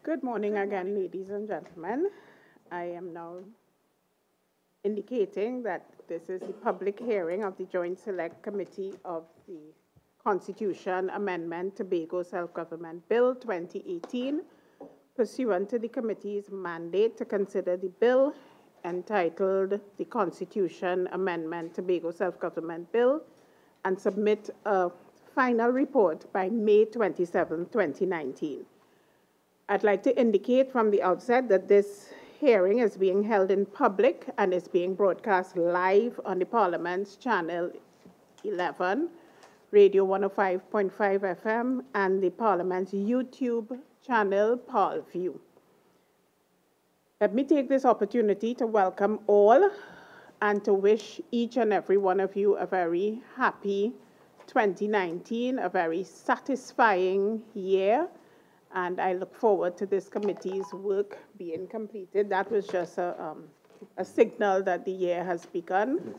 Good morning again, ladies and gentlemen. I am now indicating that this is the public hearing of the Joint Select Committee of the Constitution Amendment Tobago Self-Government Bill 2018, pursuant to the committee's mandate to consider the bill entitled the Constitution Amendment Tobago Self-Government Bill and submit a final report by May 27, 2019. I'd like to indicate from the outset that this hearing is being held in public and is being broadcast live on the Parliament's Channel 11, Radio 105.5 FM, and the Parliament's YouTube channel, ParlView. Let me take this opportunity to welcome all and to wish each and every one of you a very happy 2019, a very satisfying year. And I look forward to this committee's work being completed. That was just a signal that the year has begun.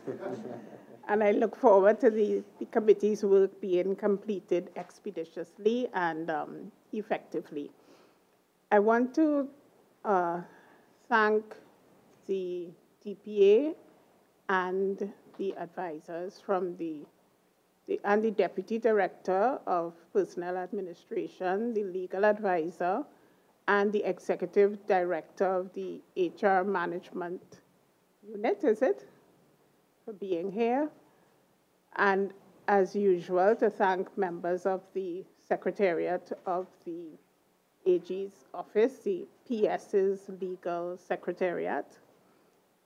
And I look forward to the committee's work being completed expeditiously and effectively. I want to thank the DPA and the advisors from the Deputy Director of Personnel Administration, the Legal Advisor, and the Executive Director of the HR Management Unit, is it? For being here. And as usual, to thank members of the Secretariat of the AG's office, the PS's Legal Secretariat,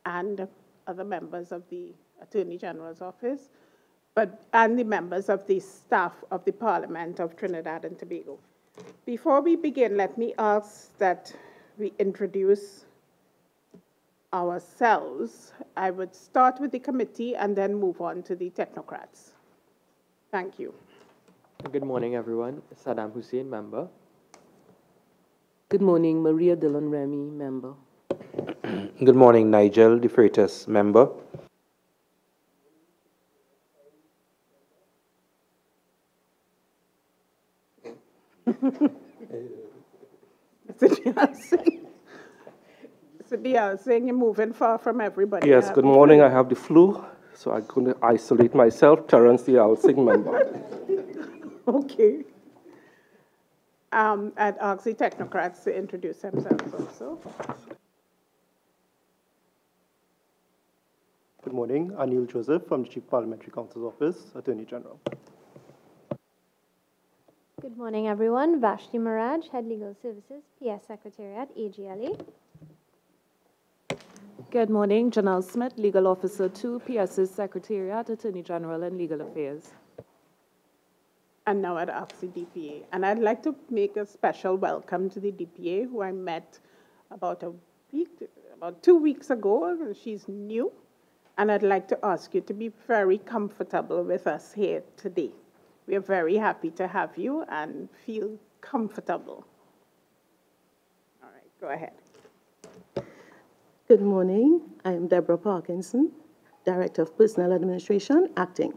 and other members of the Attorney General's office, and the members of the staff of the Parliament of Trinidad and Tobago. Before we begin, let me ask that we introduce ourselves. I would start with the committee and then move on to the technocrats. Thank you. Good morning, everyone. Saddam Hussein, member. Good morning, Maria Dillon Remy, member. Good morning, Nigel De Freitas, member. Saying you're moving far from everybody. Yes, good morning. I have the flu, so I couldn't isolate myself. Terence the Alsing member. Okay. I'd ask the technocrats to introduce themselves also. Good morning. Anil Joseph from the Chief Parliamentary Counsel's Office, Attorney General. Good morning, everyone. Vashti Maraj, Head Legal Services, PS Secretariat, AGLA. Good morning, Janelle Smith, Legal Officer 2, PS's Secretariat, Attorney General and Legal Affairs. And now I'd ask the DPA. And I'd like to make a special welcome to the DPA, who I met about 2 weeks ago. She's new. And I'd like to ask you to be very comfortable with us here today. We are very happy to have you and feel comfortable. All right, go ahead. Good morning. I am Deborah Parkinson, Director of Personnel Administration, Acting.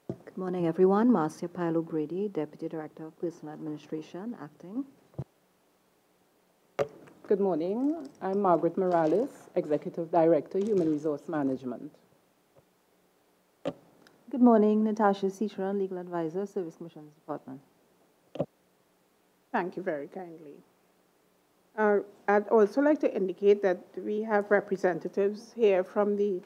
Good morning, everyone. Marcia Pilo Brady, Deputy Director of Personnel Administration, Acting. Good morning. I'm Margaret Morales, Executive Director, Human Resource Management. Good morning. Natasha Ciceron, Legal Advisor, Service Commissions Department. Thank you very kindly. I'd also like to indicate that we have representatives here from the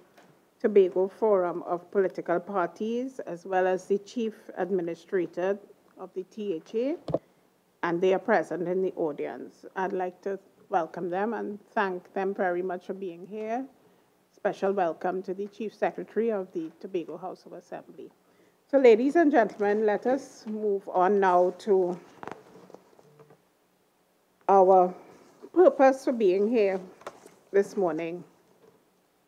Tobago Forum of Political Parties, as well as the Chief Administrator of the THA, and they are present in the audience. I'd like to welcome them and thank them very much for being here. Special welcome to the Chief Secretary of the Tobago House of Assembly. So, ladies and gentlemen, let us move on now to our purpose for being here this morning.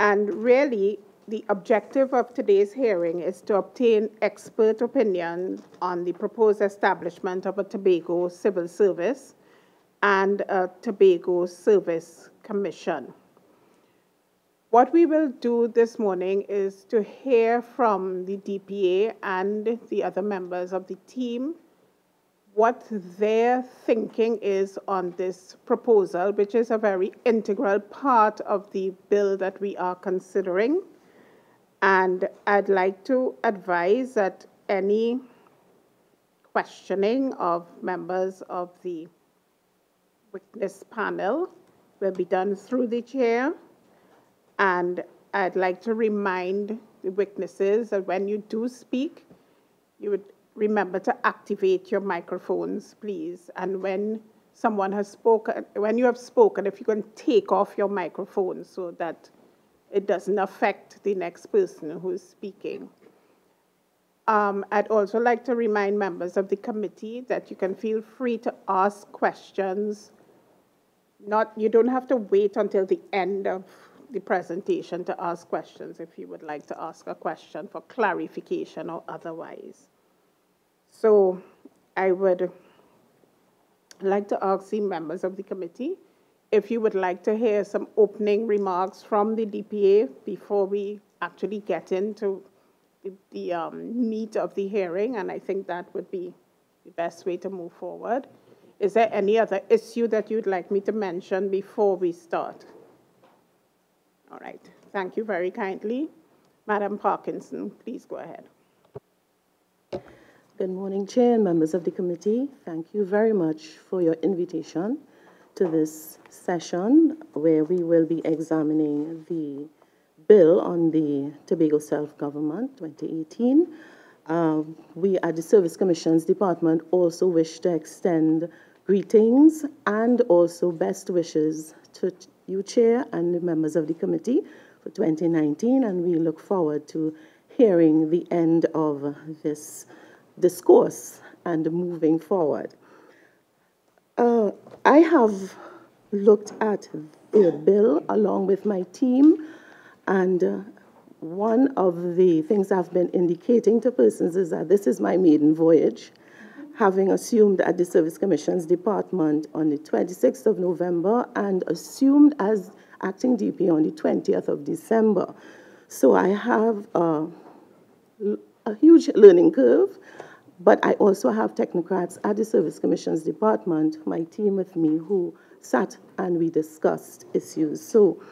And really, the objective of today's hearing is to obtain expert opinion on the proposed establishment of a Tobago Civil Service and a Tobago Service Commission. What we will do this morning is to hear from the DPA and the other members of the team what their thinking is on this proposal, which is a very integral part of the bill that we are considering. And I'd like to advise that any questioning of members of the witness panel will be done through the chair. And I'd like to remind the witnesses that when you do speak, you would remember to activate your microphones, please. And when someone has spoken, when you have spoken, if you can take off your microphone so that it doesn't affect the next person who is speaking. I'd also like to remind members of the committee that you can feel free to ask questions. You don't have to wait until the end of the presentation to ask questions if you would like to ask a question for clarification or otherwise. So I would like to ask the members of the committee if you would like to hear some opening remarks from the DPA before we actually get into the meat of the hearing, and I think that would be the best way to move forward. Is there any other issue that you'd like me to mention before we start? All right, thank you very kindly. Madam Parkinson, please go ahead. Good morning, Chair and members of the committee. Thank you very much for your invitation to this session where we will be examining the bill on the Tobago Self-Government 2018. We at the Service Commissions Department also wish to extend greetings and also best wishes to you, Chair, and the members of the committee for 2019, and we look forward to hearing the end of this discourse and moving forward. I have looked at the bill along with my team, and one of the things I've been indicating to persons is that this is my maiden voyage, having assumed at the Service Commissions Department on the 26th of November and assumed as acting DP on the 20th of December. So I have a huge learning curve, but I also have technocrats at the Service Commissions Department, my team with me, who sat and we discussed issues. So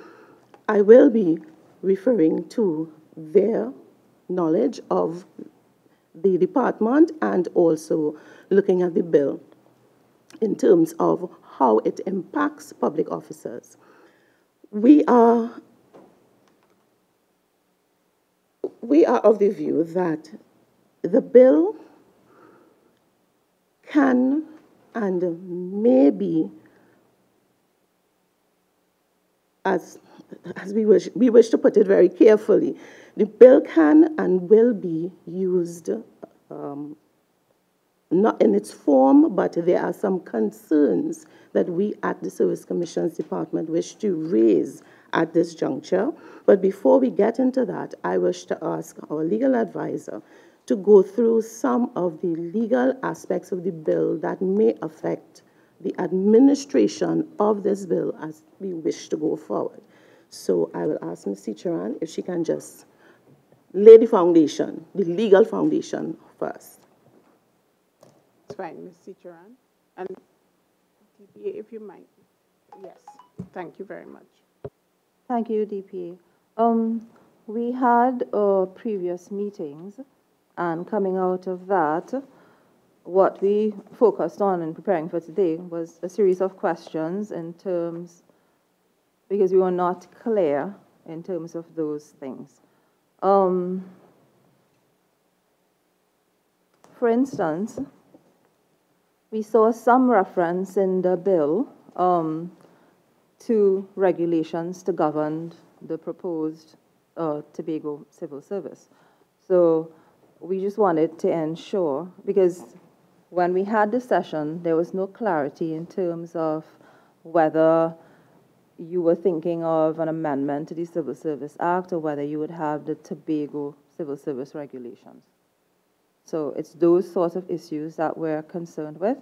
I will be referring to their knowledge of the department and also looking at the bill in terms of how it impacts public officers. We are of the view that the bill can and may be, as we wish to put it very carefully, the bill can and will be used, not in its form, but there are some concerns that we at the Service Commissions Department wish to raise at this juncture. But before we get into that, I wish to ask our legal advisor to go through some of the legal aspects of the bill that may affect the administration of this bill as we wish to go forward. So I will ask Ms. Sicharan if she can just lay the foundation, the legal foundation first. That's fine, Ms. Sicharan. And DPA, if you might. Yes, thank you very much. Thank you, DPA. We had previous meetings, and coming out of that, what we focused on in preparing for today was a series of questions in terms, because we were not clear in terms of those things. For instance, we saw some reference in the bill to regulations to govern the proposed Tobago civil service. So we just wanted to ensure, because when we had the session, there was no clarity in terms of whether you were thinking of an amendment to the Civil Service Act or whether you would have the Tobago civil service regulations. So it's those sorts of issues that we're concerned with.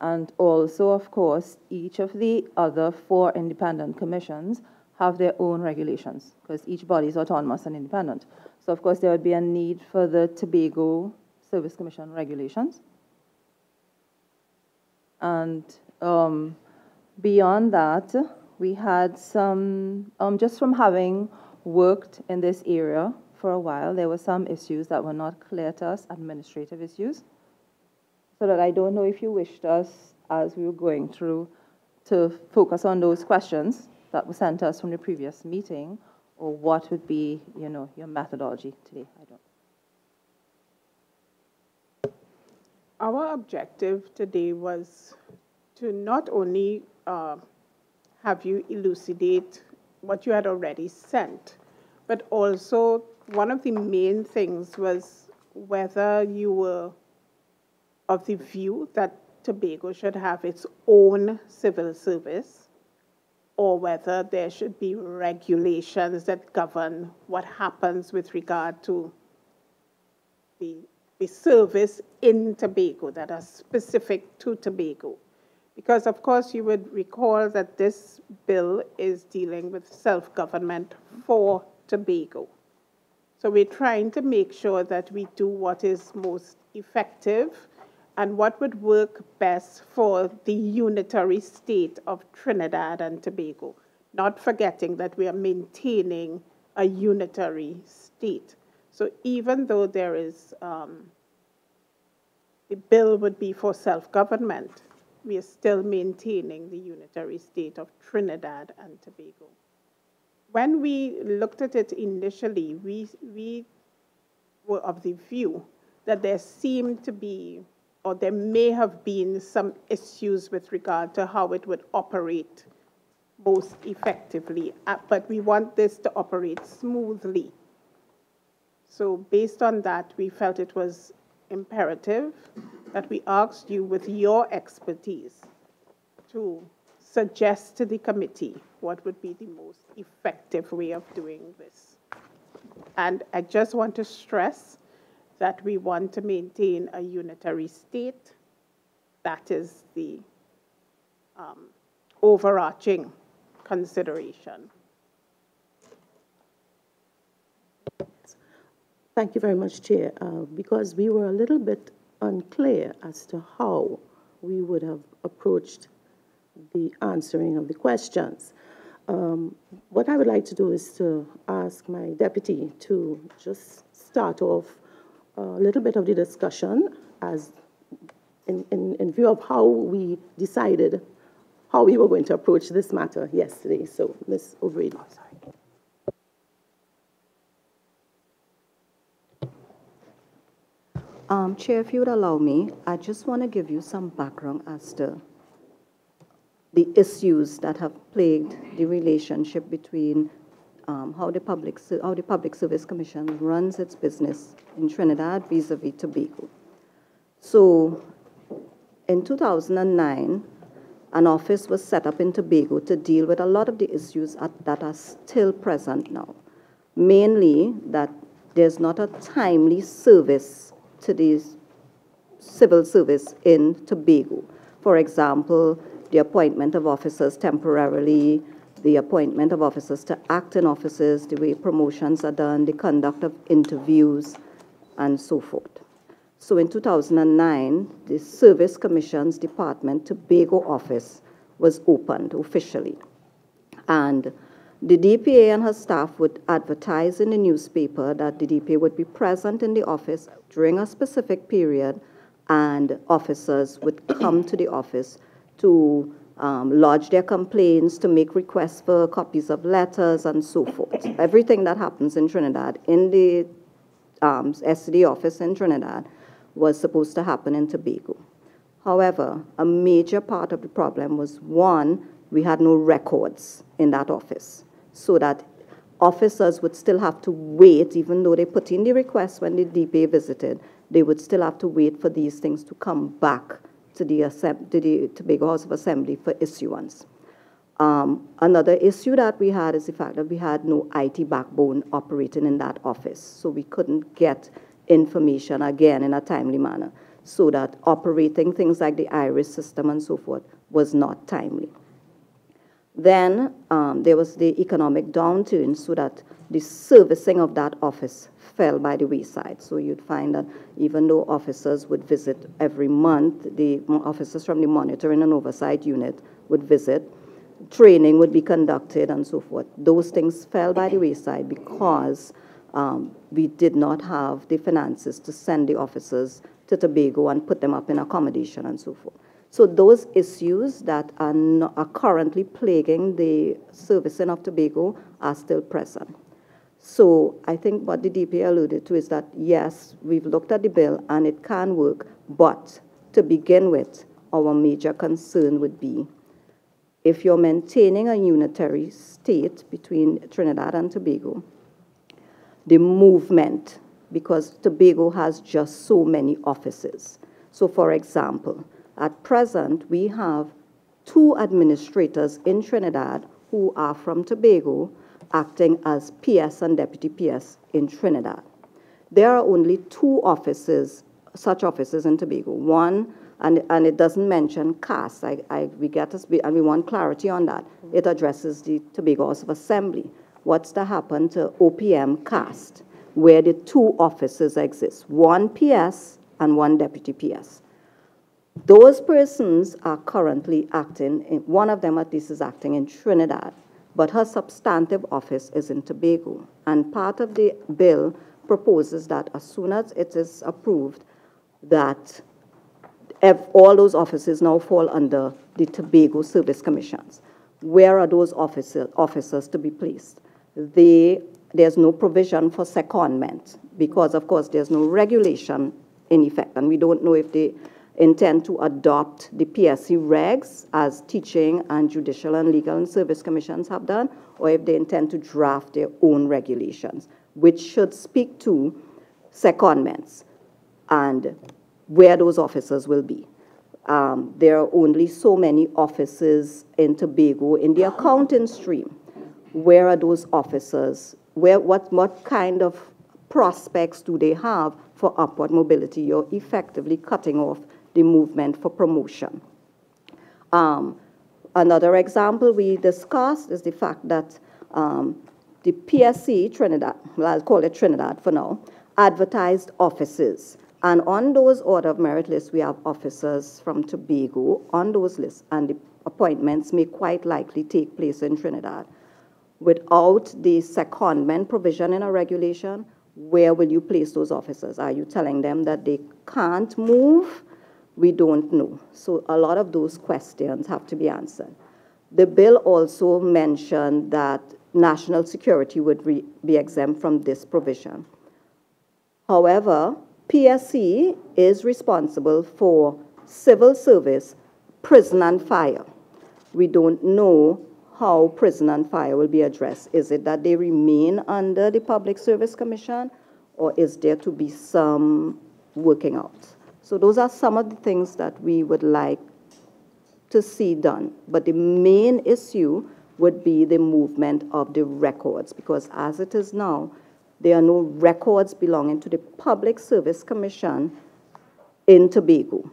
And also, of course, each of the other 4 independent commissions have their own regulations because each body is autonomous and independent. So, of course, there would be a need for the Tobago Service Commission regulations. And beyond that, we had some, just from having worked in this area for a while, there were some issues that were not clear to us, administrative issues. So that I don't know if you wished us, as we were going through, to focus on those questions that were sent to us from the previous meeting, or what would be, your methodology today. I don't. Our objective today was to not only have you elucidate what you had already sent, but also one of the main things was whether you were of the view that Tobago should have its own civil service, or whether there should be regulations that govern what happens with regard to the service in Tobago that are specific to Tobago. Because, of course, you would recall that this bill is dealing with self-government for Tobago. So we're trying to make sure that we do what is most effective and what would work best for the unitary state of Trinidad and Tobago, not forgetting that we are maintaining a unitary state. So even though there is, the bill would be for self-government, we are still maintaining the unitary state of Trinidad and Tobago. When we looked at it initially, we were of the view that there seemed to be, or there may have been, some issues with regard to how it would operate most effectively, but we want this to operate smoothly. So based on that, we felt it was imperative that we asked you, with your expertise, to suggest to the committee what would be the most effective way of doing this. And I just want to stress that we want to maintain a unitary state. That is the overarching consideration. Thank you very much, Chair. Because we were a little bit unclear as to how we would have approached the answering of the questions. What I would like to do is to ask my deputy to just start off a little bit of the discussion as in view of how we decided how we were going to approach this matter yesterday. So, Ms. O'Grady. Chair, if you would allow me, I just want to give you some background as to the issues that have plagued the relationship between how the Public Service Commission runs its business in Trinidad vis-a-vis Tobago. So, in 2009, an office was set up in Tobago to deal with a lot of the issues that are still present now. Mainly that there's not a timely service to the civil service in Tobago. For example, the appointment of officers temporarily, the appointment of officers to act in offices, the way promotions are done, the conduct of interviews, and so forth. So in 2009, the Service Commission's Department Tobago office was opened officially. And the DPA and her staff would advertise in the newspaper that the DPA would be present in the office during a specific period, and officers would come to the office to lodge their complaints, to make requests for copies of letters, and so forth. Everything that happens in Trinidad, in the SCD office in Trinidad, was supposed to happen in Tobago. However, a major part of the problem was, one, we had no records in that office, so that officers would still have to wait, even though they put in the request when the DPA visited, they would still have to wait for these things to come back to the Tobago House of Assembly for issuance. Another issue that we had is the fact that we had no IT backbone operating in that office, so we couldn't get information, again, in a timely manner, so that operating things like the IRIS system and so forth was not timely. Then there was the economic downturn, so that the servicing of that office fell by the wayside. So you'd find that even though officers would visit every month, the officers from the monitoring and oversight unit would visit, training would be conducted and so forth. Those things fell by the wayside because we did not have the finances to send the officers to Tobago and put them up in accommodation and so forth. So those issues that are currently plaguing the servicing of Tobago are still present. So I think what the DPA alluded to is that, yes, we've looked at the bill and it can work, but to begin with, our major concern would be if you're maintaining a unitary state between Trinidad and Tobago, the movement, because Tobago has just so many offices. So for example, at present, we have 2 administrators in Trinidad who are from Tobago acting as PS and Deputy PS in Trinidad. There are only 2 offices, such offices in Tobago. One, and it doesn't mention CAS, and we want clarity on that. It addresses the Tobago House of Assembly. What's to happen to OPM CAST, where the 2 offices exist, 1 PS and 1 Deputy PS. Those persons are currently acting, one of them at least is acting in Trinidad, but her substantive office is in Tobago. And part of the bill proposes that as soon as it is approved, that all those offices now fall under the Tobago Service Commissions. Where are those officers to be placed? There's no provision for secondment because, of course, there's no regulation in effect, and we don't know if they intend to adopt the PSC regs as teaching and judicial and legal and service commissions have done, or if they intend to draft their own regulations, which should speak to secondments and where those officers will be. There are only so many offices in Tobago in the accounting stream. Where are those officers? What kind of prospects do they have for upward mobility? You're effectively cutting off the movement for promotion. Another example we discussed is the fact that the PSC Trinidad, well, I'll call it Trinidad for now, advertised offices. And on those order of merit lists, we have officers from Tobago on those lists, and the appointments may quite likely take place in Trinidad. Without the secondment provision in a regulation, where will you place those officers? Are you telling them that they can't move? We don't know. So a lot of those questions have to be answered. The bill also mentioned that national security would be exempt from this provision. However, PSC is responsible for civil service, prison and fire. We don't know how prison and fire will be addressed. Is it that they remain under the Public Service Commission, or is there to be some working out? So those are some of the things that we would like to see done. But the main issue would be the movement of the records, because as it is now, there are no records belonging to the Public Service Commission in Tobago.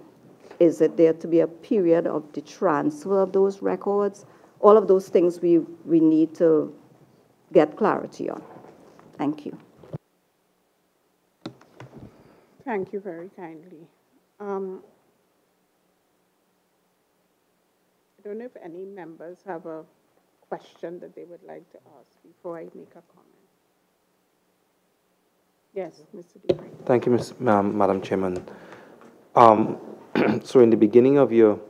Is it there to be a period of the transfer of those records? All of those things we need to get clarity on. Thank you. Thank you very kindly. I don't know if any members have a question that they would like to ask before I make a comment. Yes, Mr. DeFrey. Thank you, Madam Chairman. So in the beginning of your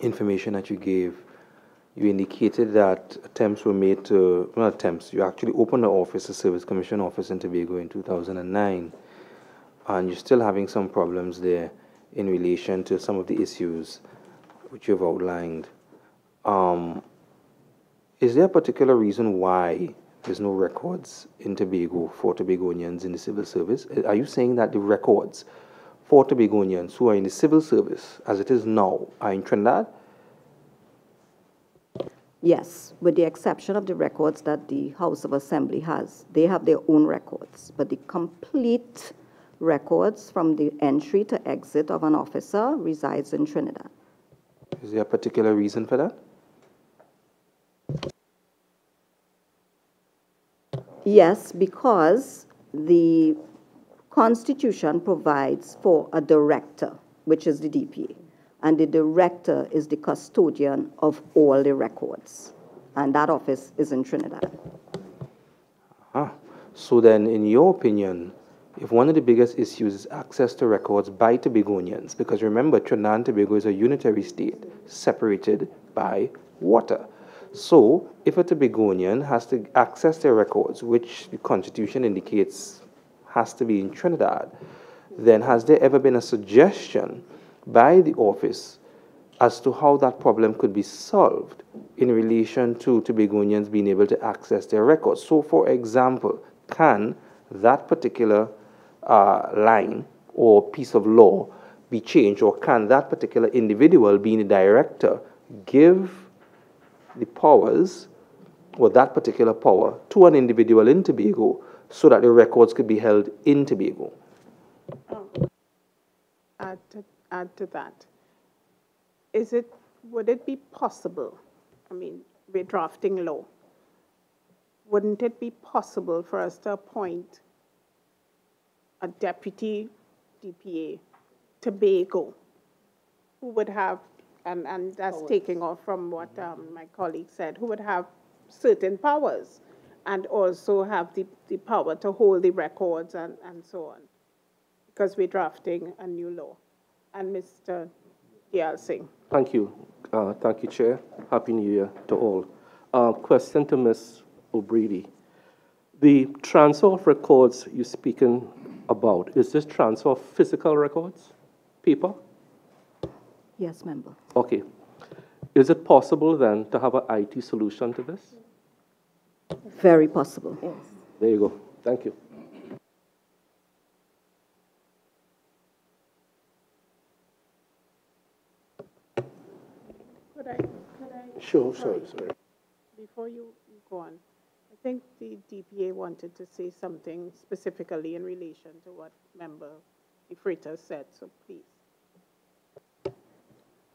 information that you gave, you indicated that attempts were made to, not attempts, you actually opened the office, the Service Commission office in Tobago in 2009, and you're still having some problems there in relation to some of the issues which you've outlined. Is there a particular reason why there's no records in Tobago for Tobagonians in the civil service? Are you saying that the records for Tobagonians who are in the civil service, as it is now, are in Trinidad? Yes, with the exception of the records that the House of Assembly has. They have their own records, but the complete records from the entry to exit of an officer resides in Trinidad. Is there a particular reason for that? Yes, because the Constitution provides for a director, which is the DPA, and the director is the custodian of all the records, and that office is in Trinidad. So then, in your opinion, if one of the biggest issues is access to records by Tobagonians, because remember, Trinidad and Tobago is a unitary state separated by water. So, if a Tobagonian has to access their records, which the Constitution indicates has to be in Trinidad, then has there ever been a suggestion by the office as to how that problem could be solved in relation to Tobagonians being able to access their records? So, for example, can that particular line or piece of law be changed, or can that particular individual, being a director, give the powers or that particular power to an individual in Tobago so that the records could be held in Tobago? Add to that. Would it be possible, I mean, we're drafting law, wouldn't it be possible for us to appoint a deputy DPA, Tobago, who would have, and that's taking off from what my colleague said, who would have certain powers and also have the power to hold the records and so on, because we're drafting a new law. And Mr. Diyal Singh. Thank you. Thank you, Chair. Happy New Year to all. Question to Ms. O'Brady. The transfer of records you're speaking about, is this transfer of physical records, paper? Yes, member. Okay. Is it possible then to have an IT solution to this? Very possible. Yes. There you go. Thank you. Could I Sure, sorry. before you go on, I think the DPA wanted to say something specifically in relation to what Member Ifrita said, so please.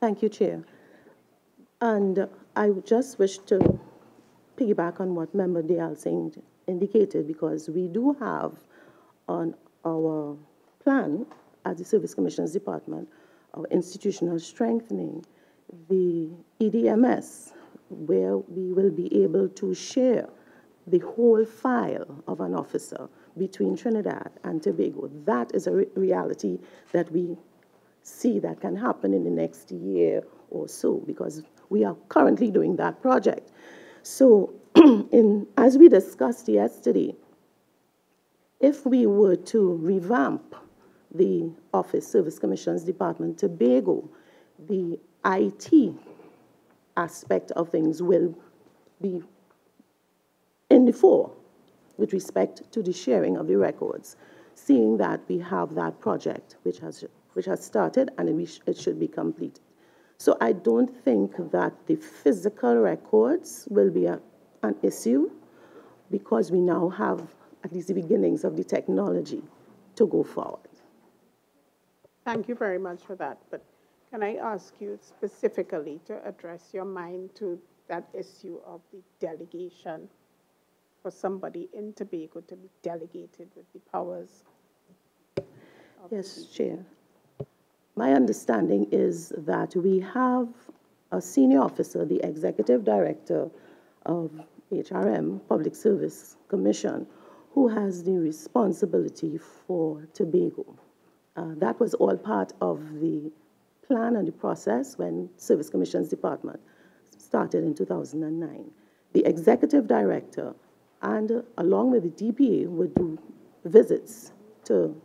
Thank you, Chair. And I just wish to piggyback on what Member Diyal Singh indicated, because we do have on our plan at the Service Commissioners Department, our institutional strengthening, the EDMS, where we will be able to share the whole file of an officer between Trinidad and Tobago. That is a reality that we see that can happen in the next year or so, because we are currently doing that project. So, as we discussed yesterday, if we were to revamp the Office Service Commissions Department Tobago, the IT aspect of things will be in the fore with respect to the sharing of the records, seeing that we have that project which has started and it should be completed. So I don't think that the physical records will be an issue, because we now have at least the beginnings of the technology to go forward. Thank you very much for that. But can I ask you specifically to address your mind to that issue of the delegation, for somebody in Tobago to be delegated with the powers? Yes, Chair. My understanding is that we have a senior officer, the Executive Director of HRM, Public Service Commission, who has the responsibility for Tobago. That was all part of the plan and the process when Service Commissions Department started in 2009. The Executive Director, and along with the DPA, would do visits to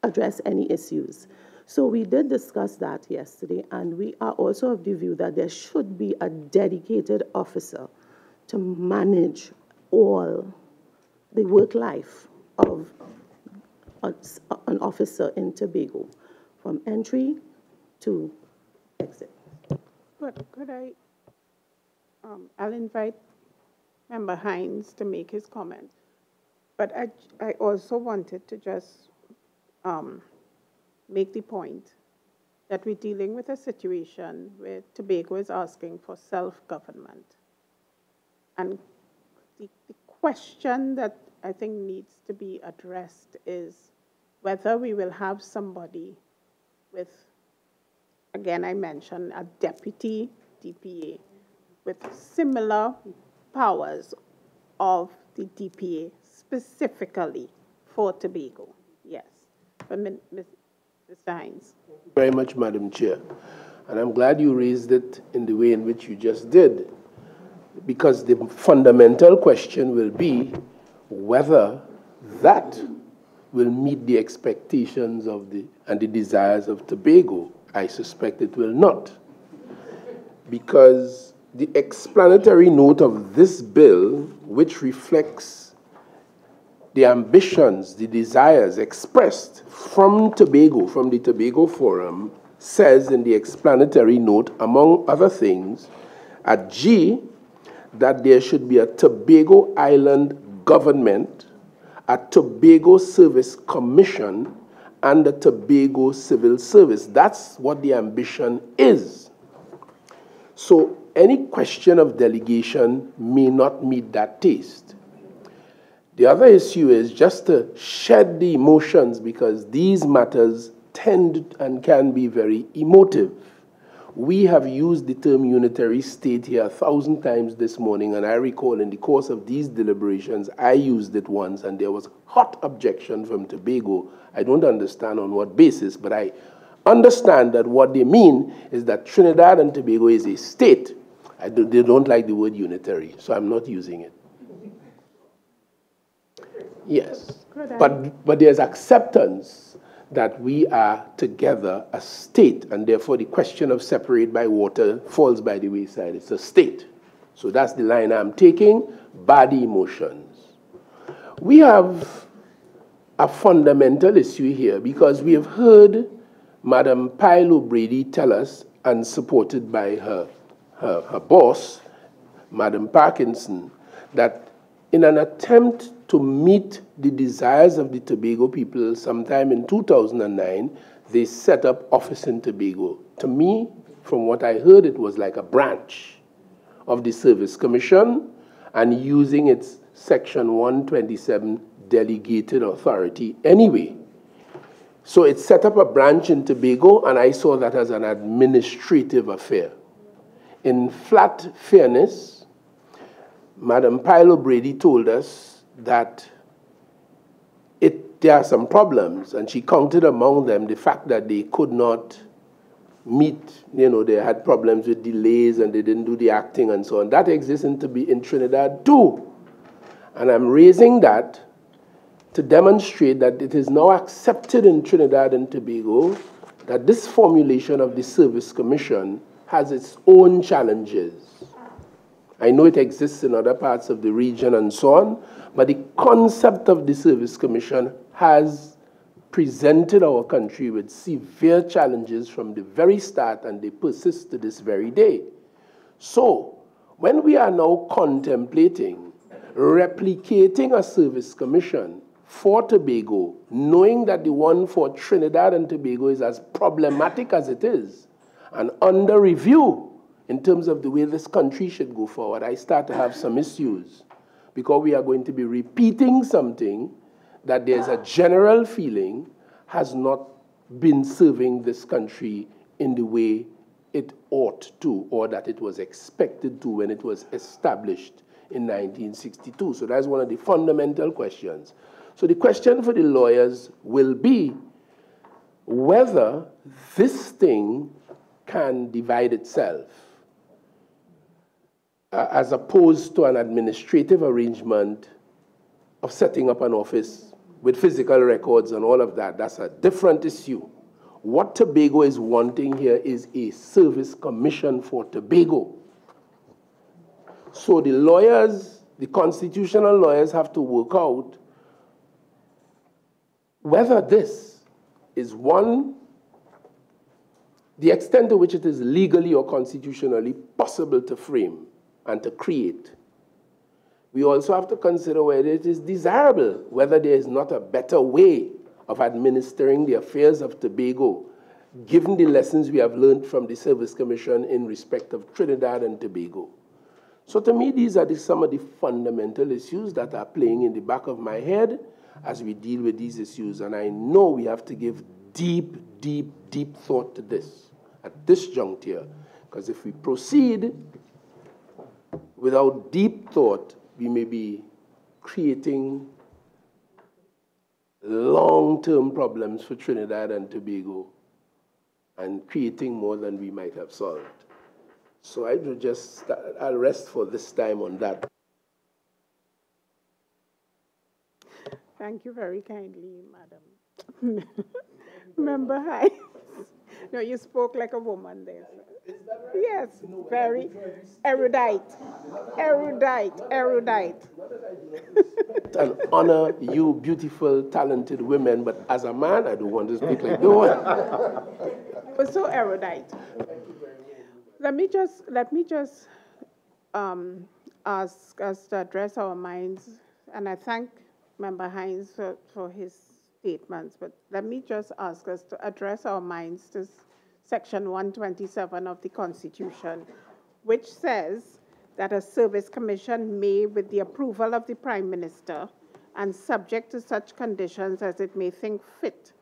address any issues. So we did discuss that yesterday, and we are also of the view that there should be a dedicated officer to manage all the work life of an officer in Tobago, from entry to exit. But could I'll invite Member Hines to make his comment, but I also wanted to just make the point that we're dealing with a situation where Tobago is asking for self-government. And the question that I think needs to be addressed is whether we will have somebody with, again, I mentioned a deputy DPA with similar powers of the DPA specifically for Tobago. Yes. Mr. Hines. Very much, Madam Chair. And I'm glad you raised it in the way in which you just did, because the fundamental question will be whether that will meet the expectations of and the desires of Tobago. I suspect it will not, because the explanatory note of this bill, which reflects the ambitions, the desires expressed from Tobago, from the Tobago Forum, says in the explanatory note, among other things, at G, that there should be a Tobago Island government, a Tobago Service Commission, and a Tobago Civil Service. That's what the ambition is. So any question of delegation may not meet that taste. The other issue is just to shed the emotions, because these matters tend and can be very emotive. We have used the term unitary state here 1,000 times this morning, and I recall in the course of these deliberations, I used it once, and there was hot objection from Tobago. I don't understand on what basis, but I understand that what they mean is that Trinidad and Tobago is a state. They don't like the word unitary, so I'm not using it. Yes, but there's acceptance that we are together a state, and therefore the question of separate by water falls by the wayside. It's a state. So that's the line I'm taking, body emotions. We have a fundamental issue here, because we have heard Madam Pyle O'Brady tell us, and supported by her boss, Madam Parkinson, that in an attempt to meet the desires of the Tobago people, sometime in 2009, they set up office in Tobago. To me, from what I heard, it was like a branch of the Service Commission, and using its Section 127 delegated authority anyway. So it set up a branch in Tobago, and I saw that as an administrative affair. In flat fairness, Madam Pyle O'Brady told us that there are some problems, and she counted among them the fact that they could not meet, they had problems with delays and they didn't do the acting and so on. That exists in Trinidad too. And I'm raising that to demonstrate that it is now accepted in Trinidad and Tobago that this formulation of the Service Commission has its own challenges. I know it exists in other parts of the region and so on, but the concept of the Service Commission has presented our country with severe challenges from the very start, and they persist to this very day. So, when we are now contemplating replicating a Service Commission for Tobago, knowing that the one for Trinidad and Tobago is as problematic as it is, and under review in terms of the way this country should go forward, I start to have some issues, because we are going to be repeating something that there's a general feeling has not been serving this country in the way it ought to, or that it was expected to when it was established in 1962. So that's one of the fundamental questions. So the question for the lawyers will be whether this thing can divide itself, as opposed to an administrative arrangement of setting up an office with physical records and all of that. That's a different issue. What Tobago is wanting here is a service commission for Tobago. So the lawyers, the constitutional lawyers, have to work out whether this is one, the extent to which it is legally or constitutionally possible to frame and to create. We also have to consider whether it is desirable, whether there is not a better way of administering the affairs of Tobago, given the lessons we have learned from the Service Commission in respect of Trinidad and Tobago. So to me, these are some of the fundamental issues that are playing in the back of my head as we deal with these issues. And I know we have to give deep, deep, deep thought to this at this juncture. Because if we proceed without deep thought, we may be creating long-term problems for Trinidad and Tobago and creating more than we might have solved. So I will just, I'll rest for this time on that. Thank you very kindly, Madam. Member Hines. No, you spoke like a woman there. Is that right? Yes, very erudite. Erudite, erudite. And honor you beautiful, talented women, but as a man, I don't want to speak like no one. You were so erudite. Let me just ask us to address our minds, and I thank Member Hines for his statements, but let me just ask us to address our minds to Section 127 of the Constitution, which says that a service commission may, with the approval of the Prime Minister, and subject to such conditions as it may think fit,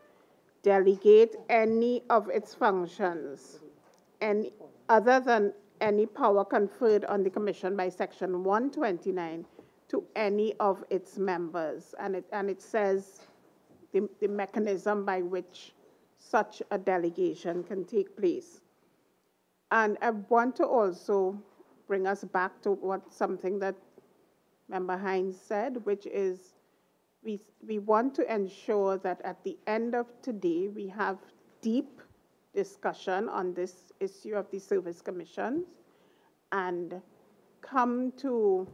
delegate any of its functions, other than any power conferred on the Commission by Section 129 to any of its members. And it says the mechanism by which such a delegation can take place. And I want to also bring us back to something that Member Hines said, which is we want to ensure that at the end of today, we have deep discussion on this issue of the service commissions and come to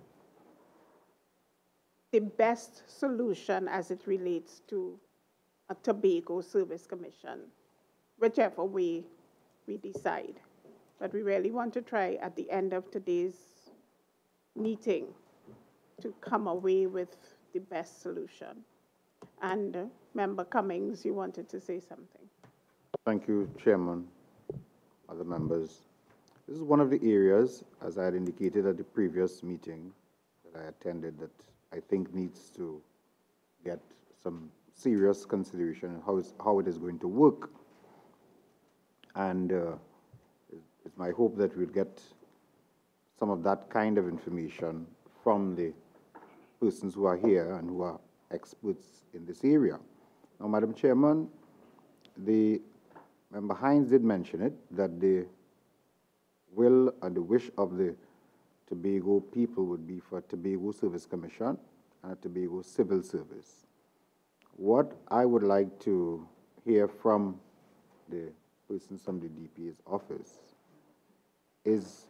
the best solution as it relates to a Tobago Service Commission, whichever way we decide. But we really want to try at the end of today's meeting to come away with the best solution. And Member Cummings, you wanted to say something. Thank you, Chairman, other members. This is one of the areas, as I had indicated at the previous meeting that I attended, that I think needs to get some serious consideration on how it is going to work. And it's my hope that we'll get some of that kind of information from the persons who are here and who are experts in this area. Now, Madam Chairman, the Member Hines did mention it, that the will and the wish of the Tobago people would be for a Tobago Service Commission and a Tobago Civil Service. What I would like to hear from the persons from the DPA's office is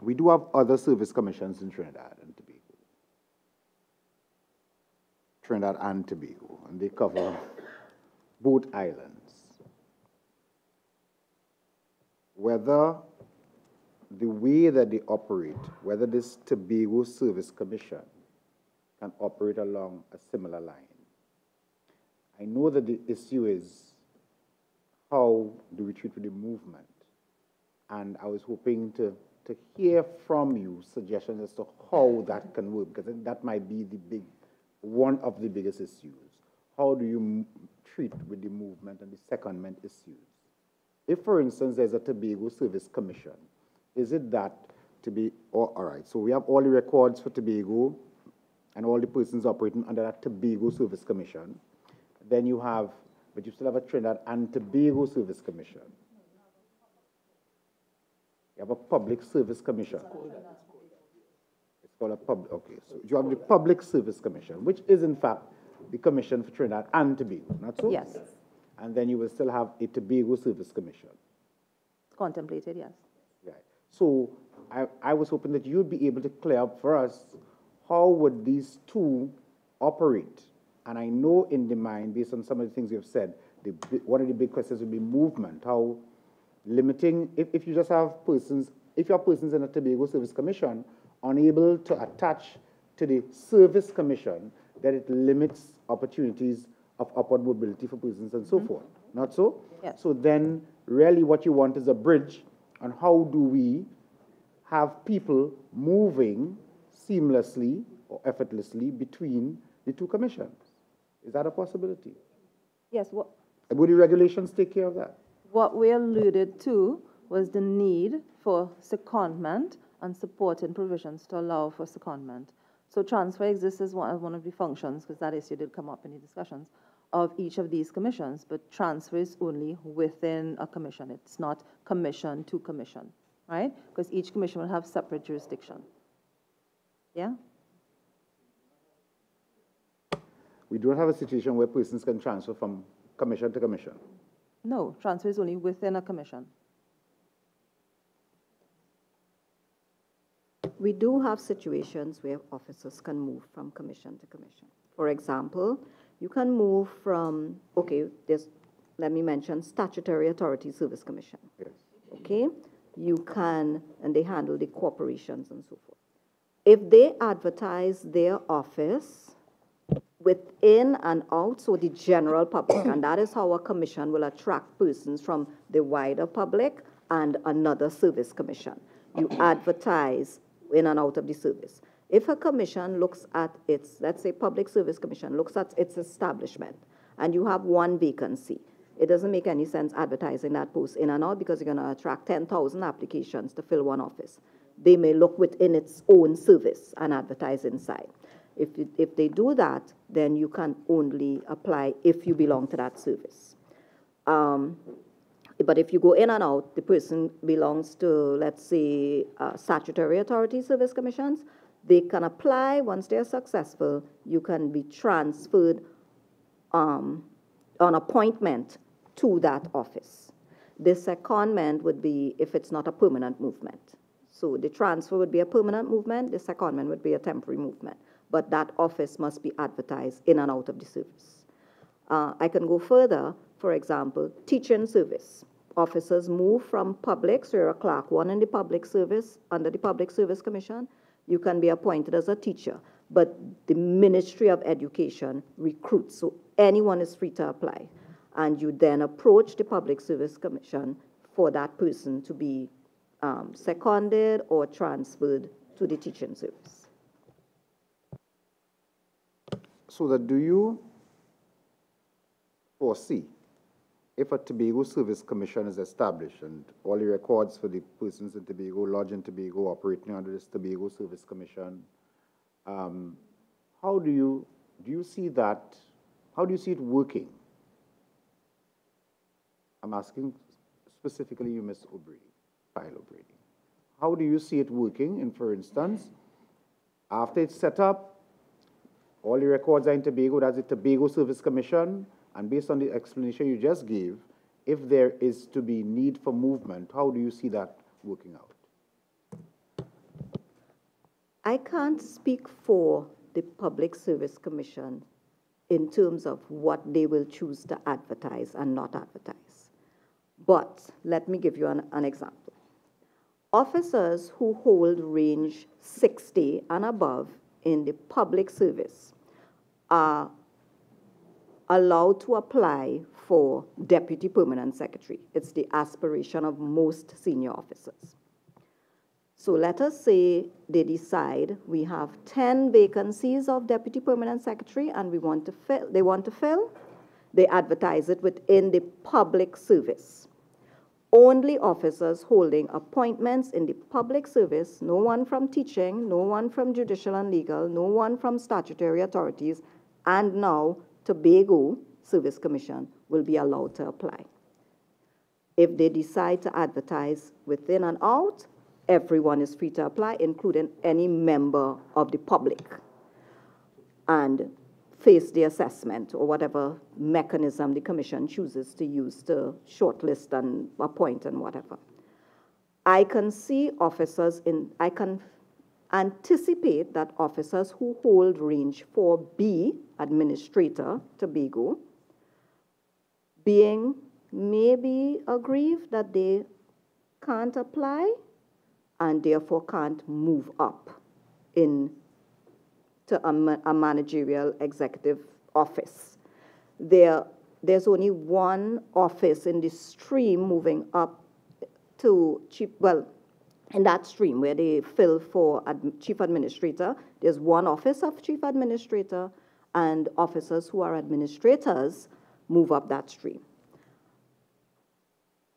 we do have other service commissions in Trinidad and Tobago. Trinidad and Tobago, and they cover both islands. Whether the way that they operate, whether this Tobago Service Commission can operate along a similar line. I know that the issue is how do we treat with the movement, and I was hoping to hear from you suggestions as to how that can work, because that might be one of the biggest issues. How do you treat with the movement and the secondment issues? If, for instance, there's a Tobago Service Commission, is it that to be, all right, so we have all the records for Tobago and all the persons operating under that Tobago Service Commission. Then you have, but you still have a Trinidad and Tobago Service Commission. You have a Public Service Commission. It's called a public, okay. So you have the Public Service Commission, which is in fact the commission for Trinidad and Tobago, not so? Yes. And then you will still have a Tobago Service Commission. Contemplated, yes. Right. So I was hoping that you'd be able to clear up for us how would these two operate. And I know in the mind, based on some of the things you've said, one of the big questions would be movement. How limiting, if you just have persons, if you have persons in a Tobago Service Commission unable to attach to the Service Commission, that it limits opportunities of upward mobility for persons and so forth. Not so? Yes. So then, really what you want is a bridge on how do we have people moving seamlessly or effortlessly between the two commissions. Is that a possibility? Yes, Would the regulations take care of that? what we alluded to was the need for secondment and supporting provisions to allow for secondment. So transfer exists as one of the functions, because that issue did come up in the discussions, of each of these commissions, but transfer is only within a commission. It's not commission to commission, right? Because each commission will have separate jurisdiction. Yeah? We don't have a situation where persons can transfer from commission to commission. No, transfer is only within a commission. We do have situations where officers can move from commission to commission. For example, you can move from, okay, let me mention Statutory Authority Service Commission. Yes. Okay, you can, and they handle the corporations and so forth. If they advertise their office within and out, so the general public, and that is how a commission will attract persons from the wider public and another service commission. You advertise in and out of the service. If a commission looks at its, let's say Public Service Commission, looks at its establishment, and you have one vacancy, it doesn't make any sense advertising that post in and out because you're going to attract 10,000 applications to fill one office. They may look within its own service and advertise inside. If they do that, then you can only apply if you belong to that service. But if you go in and out, the person belongs to, let's say, Statutory Authority Service Commissions, they can apply. Once they're successful, you can be transferred on appointment to that office. The secondment would be if it's not a permanent movement. So the transfer would be a permanent movement, the secondment would be a temporary movement. But that office must be advertised in and out of the service. I can go further. For example, teaching service. Officers move from public, so you're a clerk one in the public service, under the Public Service Commission, you can be appointed as a teacher. But the Ministry of Education recruits, so anyone is free to apply. And you then approach the Public Service Commission for that person to be seconded or transferred to the teaching service. So that do you foresee, if a Tobago Service Commission is established and all the records for the persons in Tobago, lodged in Tobago, operating under this Tobago Service Commission, how do you see that, how do you see it working? I'm asking specifically you, Ms. O'Brady, Kyle O'Brady. How do you see it working? And for instance, after it's set up, all the records are in Tobago, that's the Tobago Service Commission, and based on the explanation you just gave, if there is to be need for movement, how do you see that working out? I can't speak for the Public Service Commission in terms of what they will choose to advertise and not advertise. But let me give you an example. Officers who hold range 60 and above in the public service are allowed to apply for Deputy Permanent Secretary. It's the aspiration of most senior officers. So let us say they decide we have 10 vacancies of Deputy Permanent Secretary and they want to fill, they advertise it within the public service. Only officers holding appointments in the public service, no one from teaching, no one from judicial and legal, no one from statutory authorities, and now Tobago Service Commission will be allowed to apply. If they decide to advertise within and out, everyone is free to apply, including any member of the public, and face the assessment or whatever mechanism the commission chooses to use to shortlist and appoint and whatever. I can see officers I can anticipate that officers who hold range 4B, administrator, Tobago, being maybe aggrieved that they can't apply and therefore can't move up to a managerial executive office. There's only one office in the stream moving up to in that stream where they fill for chief administrator. There's one office of chief administrator, and officers who are administrators move up that stream.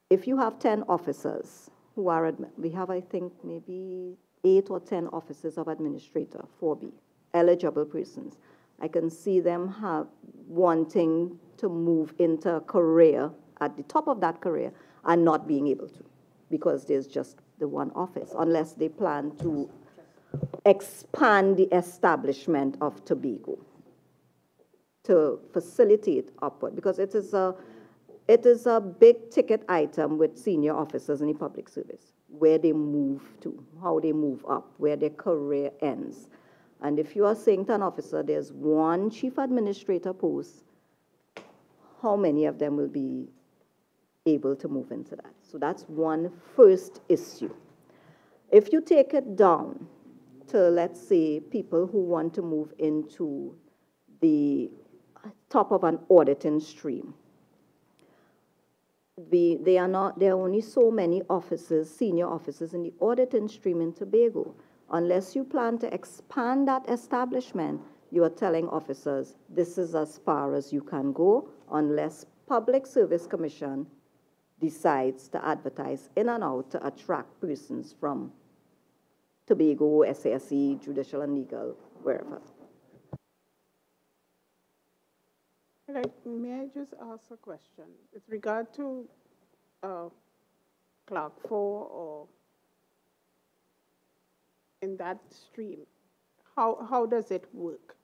If you have 10 officers who are, we have, I think, maybe 8 or 10 officers of administrator, 4B, eligible persons. I can see them wanting to move into a career at the top of that career and not being able to, because there's just the one office, unless they plan to expand the establishment of Tobago to facilitate upward, because it is a big ticket item with senior officers in the public service, where they move to, how they move up, where their career ends. And if you are saying to an officer, there's one chief administrator post, how many of them will be able to move into that? So that's one first issue. If you take it down to, let's say, people who want to move into the top of an auditing stream, there are only so many officers, senior officers in the auditing stream in Tobago. Unless you plan to expand that establishment, you are telling officers, this is as far as you can go, unless Public Service Commission decides to advertise in and out to attract persons from Tobago, SASE, judicial and legal, wherever. May I just ask a question? With regard to Clerk 4 or in that stream, how does it work?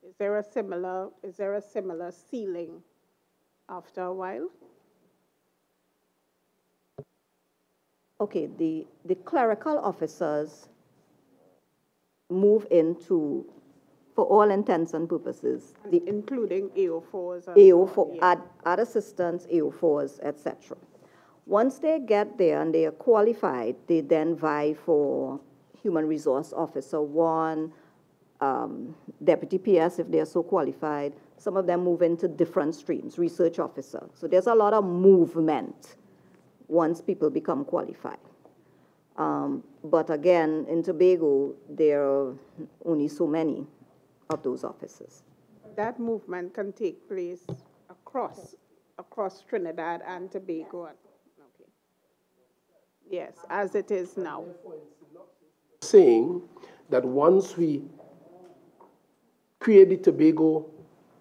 Is there a similar ceiling after a while? Okay, the clerical officers move into, for all intents and purposes, including AO4s, AO4, yeah. add assistants, AO4s, etc. Once they get there and they are qualified, they then vie for Human Resource Officer 1, Deputy PS if they are so qualified. Some of them move into different streams, Research Officer. So there's a lot of movement once people become qualified. But again, in Tobago, there are only so many of those officers. That movement can take place across Trinidad and Tobago. Okay. Yes, as it is now. Saying that once we create the Tobago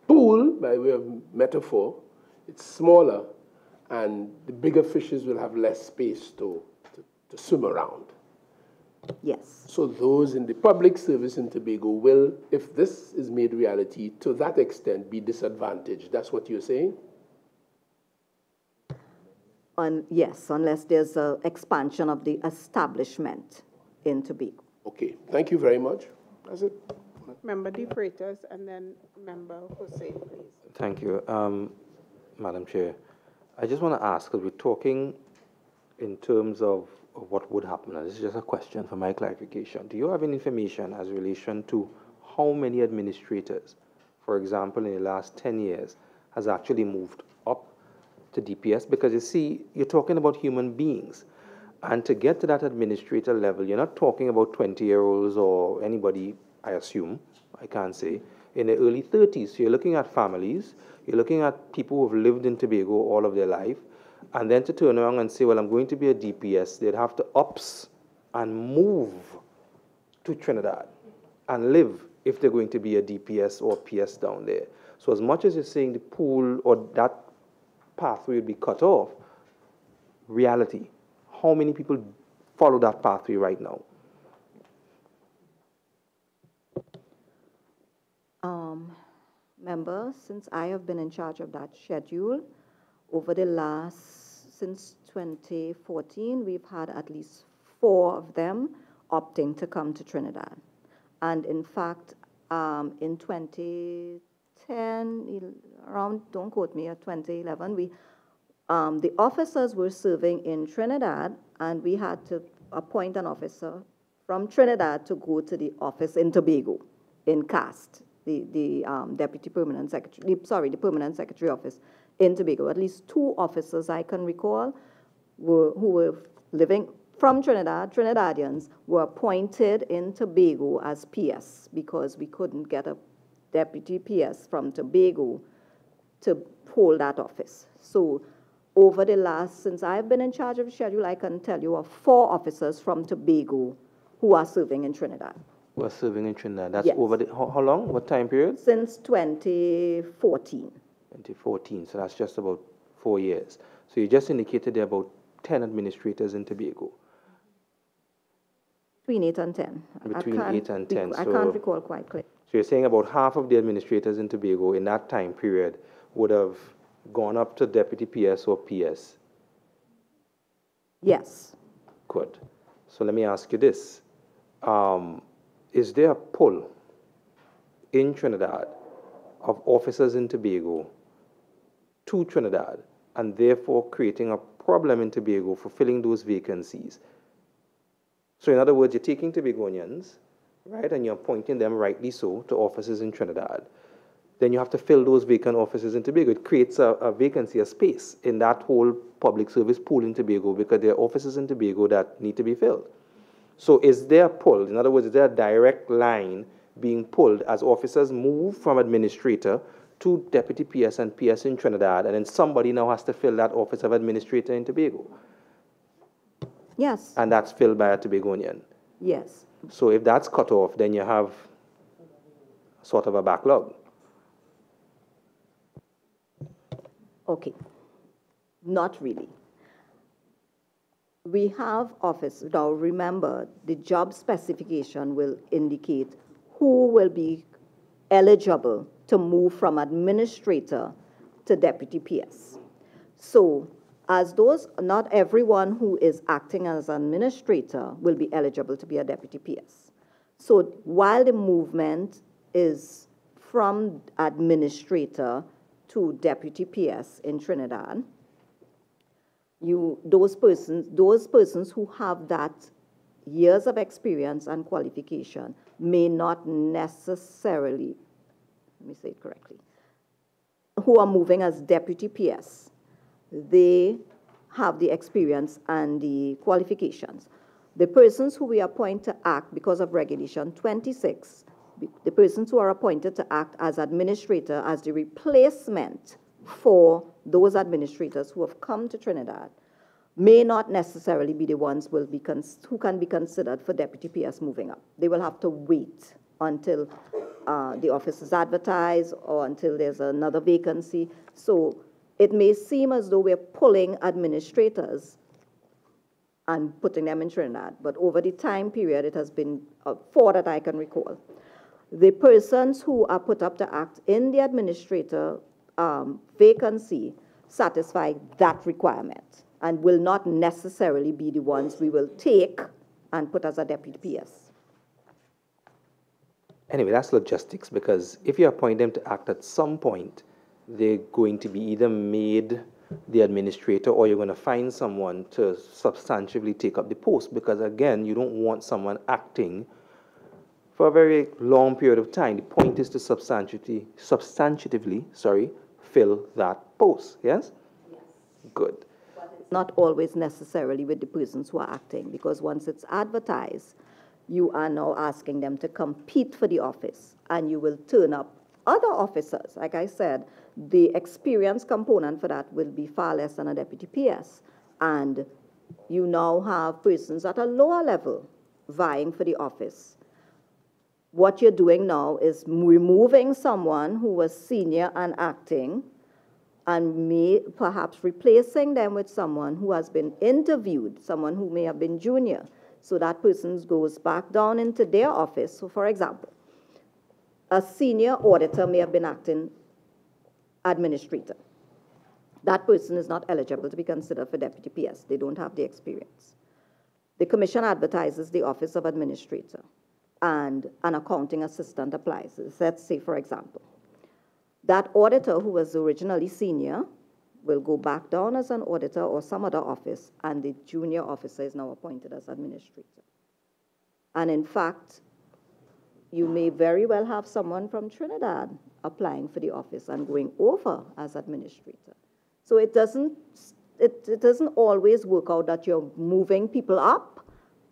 pool, by way of metaphor, it's smaller and the bigger fishes will have less space to swim around. Yes. So those in the public service in Tobago will, if this is made reality, to that extent be disadvantaged. That's what you're saying? Yes, unless there's an expansion of the establishment in Tobago. Okay, thank you very much. That's it. Member De Freitas and then Member Hussain, please. Thank you. Madam Chair, I just want to ask, because we're talking in terms of what would happen, and this is just a question for my clarification. Do you have any information as relation to how many administrators, for example, in the last 10 years, has actually moved up to DPS? Because you see, you're talking about human beings. And to get to that administrator level, you're not talking about 20-year-olds or anybody, I assume, I can't say, in the early 30s. So you're looking at families, you're looking at people who've lived in Tobago all of their life, and then to turn around and say, well, I'm going to be a DPS, they'd have to ups and move to Trinidad and live if they're going to be a DPS or PS down there. So as much as you're saying the pool or that pathway would be cut off, reality, how many people follow that pathway right now? Member, since I have been in charge of that schedule, since 2014, we've had at least 4 of them opting to come to Trinidad. And in fact, in 2010, around, don't quote me, 2011, the officers were serving in Trinidad, and we had to appoint an officer from Trinidad to go to the office in Tobago, in CAST, the Deputy Permanent Secretary, the Permanent Secretary Office in Tobago. At least 2 officers I can recall who were living from Trinidad, Trinidadians were appointed in Tobago as PS because we couldn't get a deputy PS from Tobago to hold that office. So over the last, since I've been in charge of the schedule, I can tell you of 4 officers from Tobago who are serving in Trinidad. Who are serving in Trinidad? That's Yes. over the, how long? What time period? Since 2014. 2014, so that's just about 4 years. So you just indicated there are about 10 administrators in Tobago. Between 8 and 10. Between 8 and 10. I can't recall quite clearly. So you're saying about half of the administrators in Tobago in that time period would have gone up to deputy PS or PS? Yes. Good. So let me ask you this. Is there a pull in Trinidad of officers in Tobago to Trinidad and therefore creating a problem in Tobago for filling those vacancies? So in other words, you're taking Tobagonians, right, and you're appointing them, rightly so, to offices in Trinidad. Then you have to fill those vacant offices in Tobago. It creates a vacancy, a space in that whole public service pool in Tobago because there are offices in Tobago that need to be filled. So is there a pull? In other words, is there a direct line being pulled as officers move from administrator to deputy PS and PS in Trinidad, and then somebody now has to fill that office of administrator in Tobago? Yes. And that's filled by a Tobagonian? Yes. So if that's cut off, then you have sort of a backlog. Okay. Not really. We have office. Now remember, the job specification will indicate who will be eligible to move from administrator to deputy PS. So as those, not everyone who is acting as administrator will be eligible to be a deputy PS. So while the movement is from administrator to deputy PS in Trinidad, those persons who have that years of experience and qualification may not necessarily, let me say it correctly, who are moving as deputy PS, they have the experience and the qualifications. The persons who we appoint to act because of Regulation 26, the persons who are appointed to act as administrator, as the replacement for those administrators who have come to Trinidad, may not necessarily be the ones who can be considered for deputy PS moving up. They will have to wait until the office is advertised or until there's another vacancy. So it may seem as though we're pulling administrators and putting them in Trinidad, but over the time period, it has been 4 that I can recall. The persons who are put up to act in the administrator vacancy satisfy that requirement and will not necessarily be the ones we will take and put as a deputy PS. Anyway, that's logistics, because if you appoint them to act at some point, they're going to be either made the administrator or you're going to find someone to substantively take up the post, because again, you don't want someone acting for a very long period of time. The point is to substantively, fill that post, yes? Yes. Good. But it's not always necessarily with the persons who are acting, because once it's advertised, you are now asking them to compete for the office, and you will turn up other officers. Like I said, the experience component for that will be far less than a deputy PS, and you now have persons at a lower level vying for the office. What you're doing now is removing someone who was senior and acting and perhaps replacing them with someone who has been interviewed, someone who may have been junior. So that person goes back down into their office. So for example, a senior auditor may have been acting administrator. That person is not eligible to be considered for deputy PS. They don't have the experience. The commission advertises the office of administrator, and an accounting assistant applies. Let's say, for example, that auditor who was originally senior will go back down as an auditor or some other office, and the junior officer is now appointed as administrator. And in fact, you may very well have someone from Trinidad applying for the office and going over as administrator. So it doesn't it doesn't always work out that you're moving people up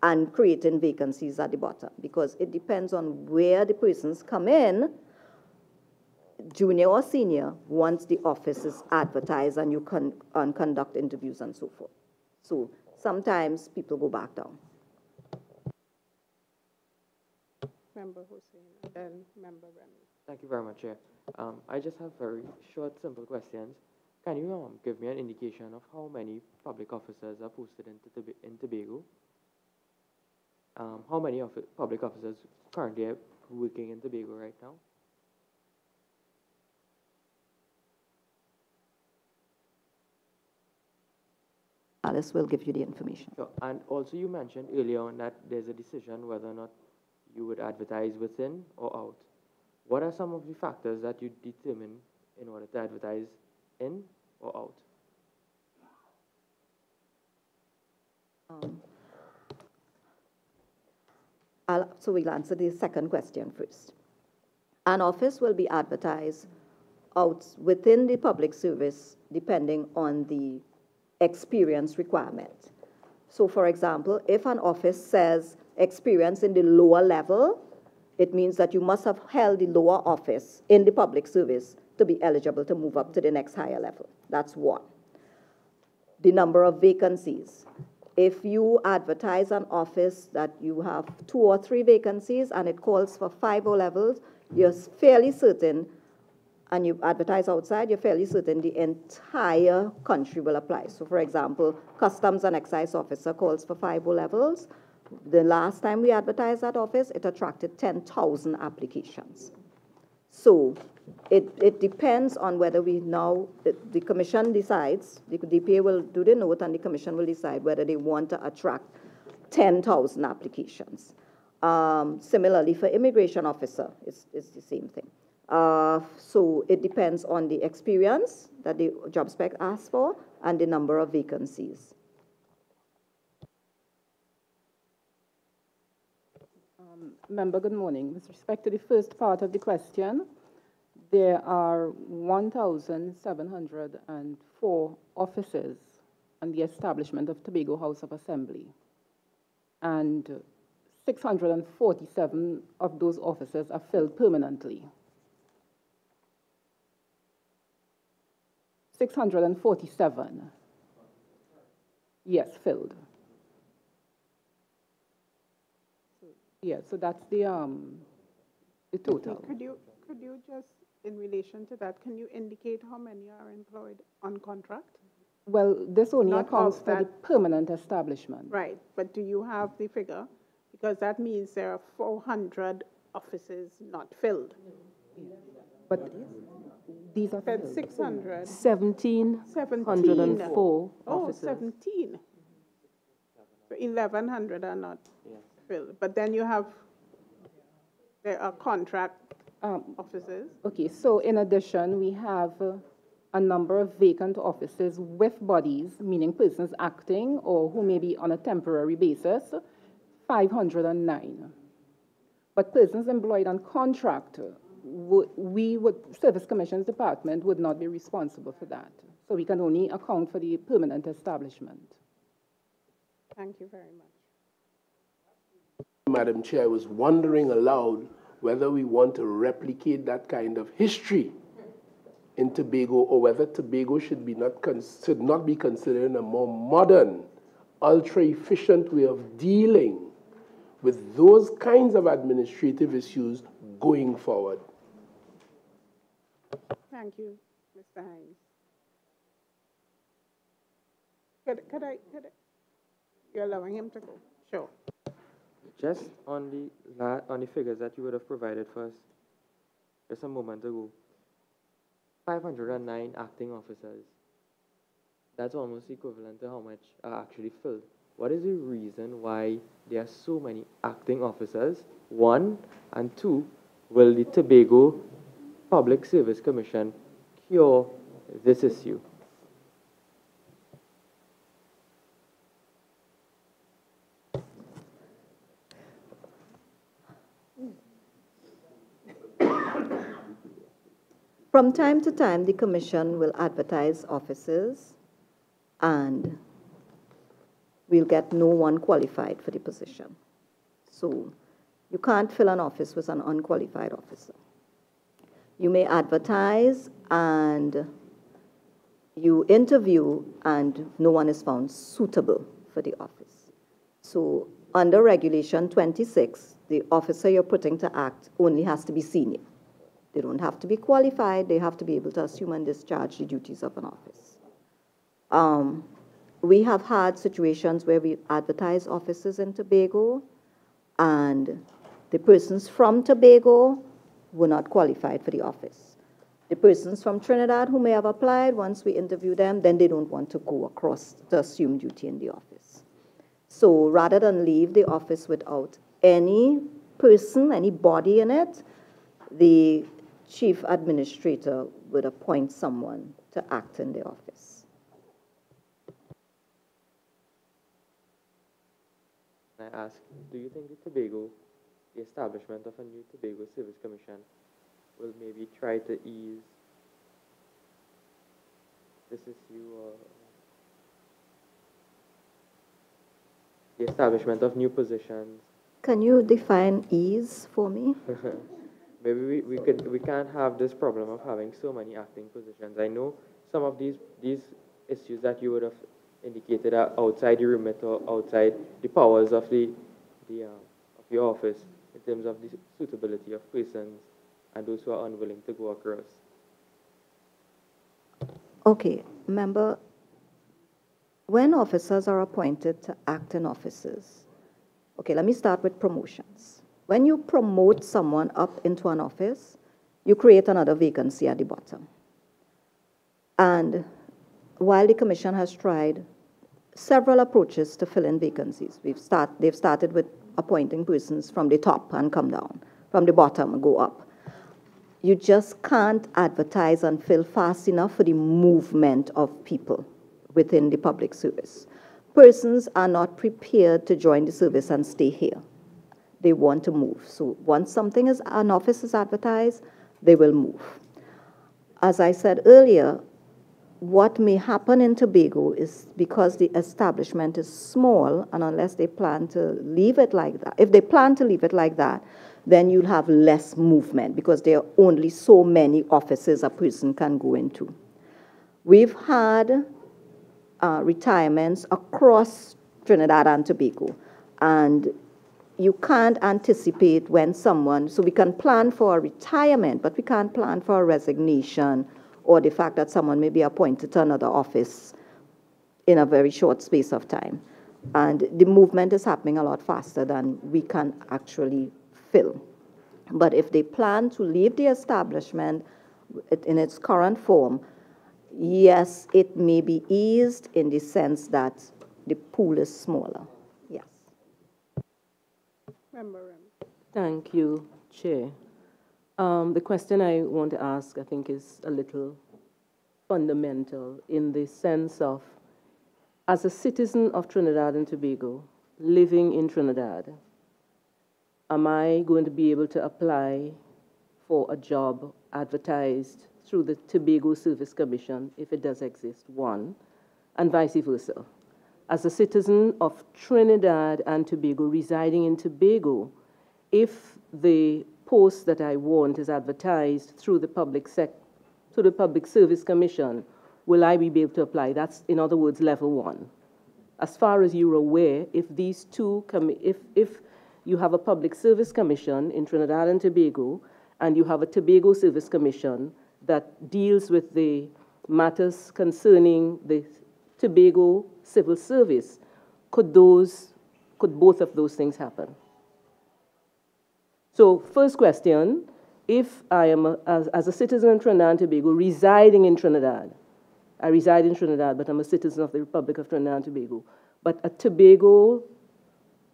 and creating vacancies at the bottom, because it depends on where the persons come in, junior or senior, once the office is advertised and you conduct interviews and so forth. So sometimes people go back down. Member Hussein, and then Member Remy. Thank you very much, Chair. I just have very short, simple questions. Can you give me an indication of how many public officers are posted in Tobago? How many public officers currently are working in Tobago right now? Alice will give you the information. Sure. And also you mentioned earlier on that there's a decision whether or not you would advertise within or out. What are some of the factors that you determine in order to advertise in or out? So we'll answer the second question first. An office will be advertised out within the public service depending on the experience requirement. So for example, if an office says experience in the lower level, it means that you must have held the lower office in the public service to be eligible to move up to the next higher level. That's one. The number of vacancies. If you advertise an office that you have 2 or 3 vacancies and it calls for 5 O-levels, you're fairly certain, and you advertise outside, you're fairly certain the entire country will apply. So for example, Customs and Excise Officer calls for 5 O-levels. The last time we advertised that office, it attracted 10,000 applications. So it depends on whether we now, the commission decides, the DPA will do the note and the commission will decide whether they want to attract 10,000 applications. Similarly, for immigration officer, it's the same thing. So it depends on the experience that the job spec asks for and the number of vacancies. Member, good morning. With respect to the first part of the question, there are 1,704 offices on the establishment of Tobago House of Assembly, and 647 of those offices are filled permanently. 647, yes, filled. Yeah, so that's the total. Could you just, in relation to that, can you indicate how many are employed on contract? Well, this only Not accounts of for the that- permanent establishment. Right, but do you have the figure? Because that means there are 400 offices not filled. But these are But filled. 600. 1,704 Oh, offices. 17. So 1,100 are not filled. But then there are contract offices. Okay, so in addition, we have a number of vacant offices with bodies, meaning persons acting or who may be on a temporary basis, 509. But persons employed on contract, Service Commission's department would not be responsible for that. So we can only account for the permanent establishment. Thank you very much. Madam Chair, I was wondering aloud whether we want to replicate that kind of history in Tobago, or whether Tobago should not be considered a more modern, ultra-efficient way of dealing with those kinds of administrative issues going forward. Thank you, Mr. Hines. Could I, you're allowing him to go? Sure. Just on the figures that you would have provided for us just a moment ago, 509 acting officers. That's almost equivalent to how much are actually filled. What is the reason why there are so many acting officers? 1, and 2, will the Tobago Public Service Commission cure this issue? From time to time, the commission will advertise offices and we'll get no one qualified for the position. So you can't fill an office with an unqualified officer. You may advertise and you interview and no one is found suitable for the office. So under Regulation 26, the officer you're putting to act only has to be senior. They don't have to be qualified. They have to be able to assume and discharge the duties of an office. We have had situations where we advertise offices in Tobago and the persons from Tobago were not qualified for the office. The persons from Trinidad who may have applied, once we interview them, then they don't want to go across to assume duty in the office. So rather than leave the office without any person, any body in it, the chief administrator would appoint someone to act in the office. I ask, do you think the establishment of a new Tobago Service Commission will maybe try to ease this issue, or the establishment of new positions? Can you define ease for me? Maybe we can't have this problem of having so many acting positions. I know some of these issues that you would have indicated are outside the remit or outside the powers of of your office in terms of the suitability of persons and those who are unwilling to go across. Okay, remember, when officers are appointed to act in offices, okay, let me start with promotions. When you promote someone up into an office, you create another vacancy at the bottom. And while the Commission has tried several approaches to fill in vacancies, they've started with appointing persons from the top and come down, from the bottom and go up. You just can't advertise and fill fast enough for the movement of people within the public service. Persons are not prepared to join the service and stay here. They want to move. So once an office is advertised, they will move. As I said earlier, what may happen in Tobago is because the establishment is small, and unless they plan to leave it like that, if they plan to leave it like that, then you'll have less movement because there are only so many offices a person can go into. We've had retirements across Trinidad and Tobago, and you can't anticipate when someone, so we can plan for a retirement, but we can't plan for a resignation or the fact that someone may be appointed to another office in a very short space of time. And the movement is happening a lot faster than we can actually fill. But if they plan to leave the establishment in its current form, yes, it may be eased in the sense that the pool is smaller. Yes. Thank you, Chair. The question I want to ask, I think, is a little fundamental in the sense of, as a citizen of Trinidad and Tobago, living in Trinidad, am I going to be able to apply for a job advertised through the Tobago Service Commission, if it does exist, one, and vice versa? As a citizen of Trinidad and Tobago residing in Tobago, if the post that I want is advertised through the Public Service Commission, will I be able to apply? That's, in other words, level one. As far as you're aware, if these two, if you have a Public Service Commission in Trinidad and Tobago, and you have a Tobago Service Commission that deals with the matters concerning the Tobago Civil Service, could both of those things happen? So, first question, if I am, as a citizen of Trinidad and Tobago, residing in Trinidad, I reside in Trinidad, but I'm a citizen of the Republic of Trinidad and Tobago, but a Tobago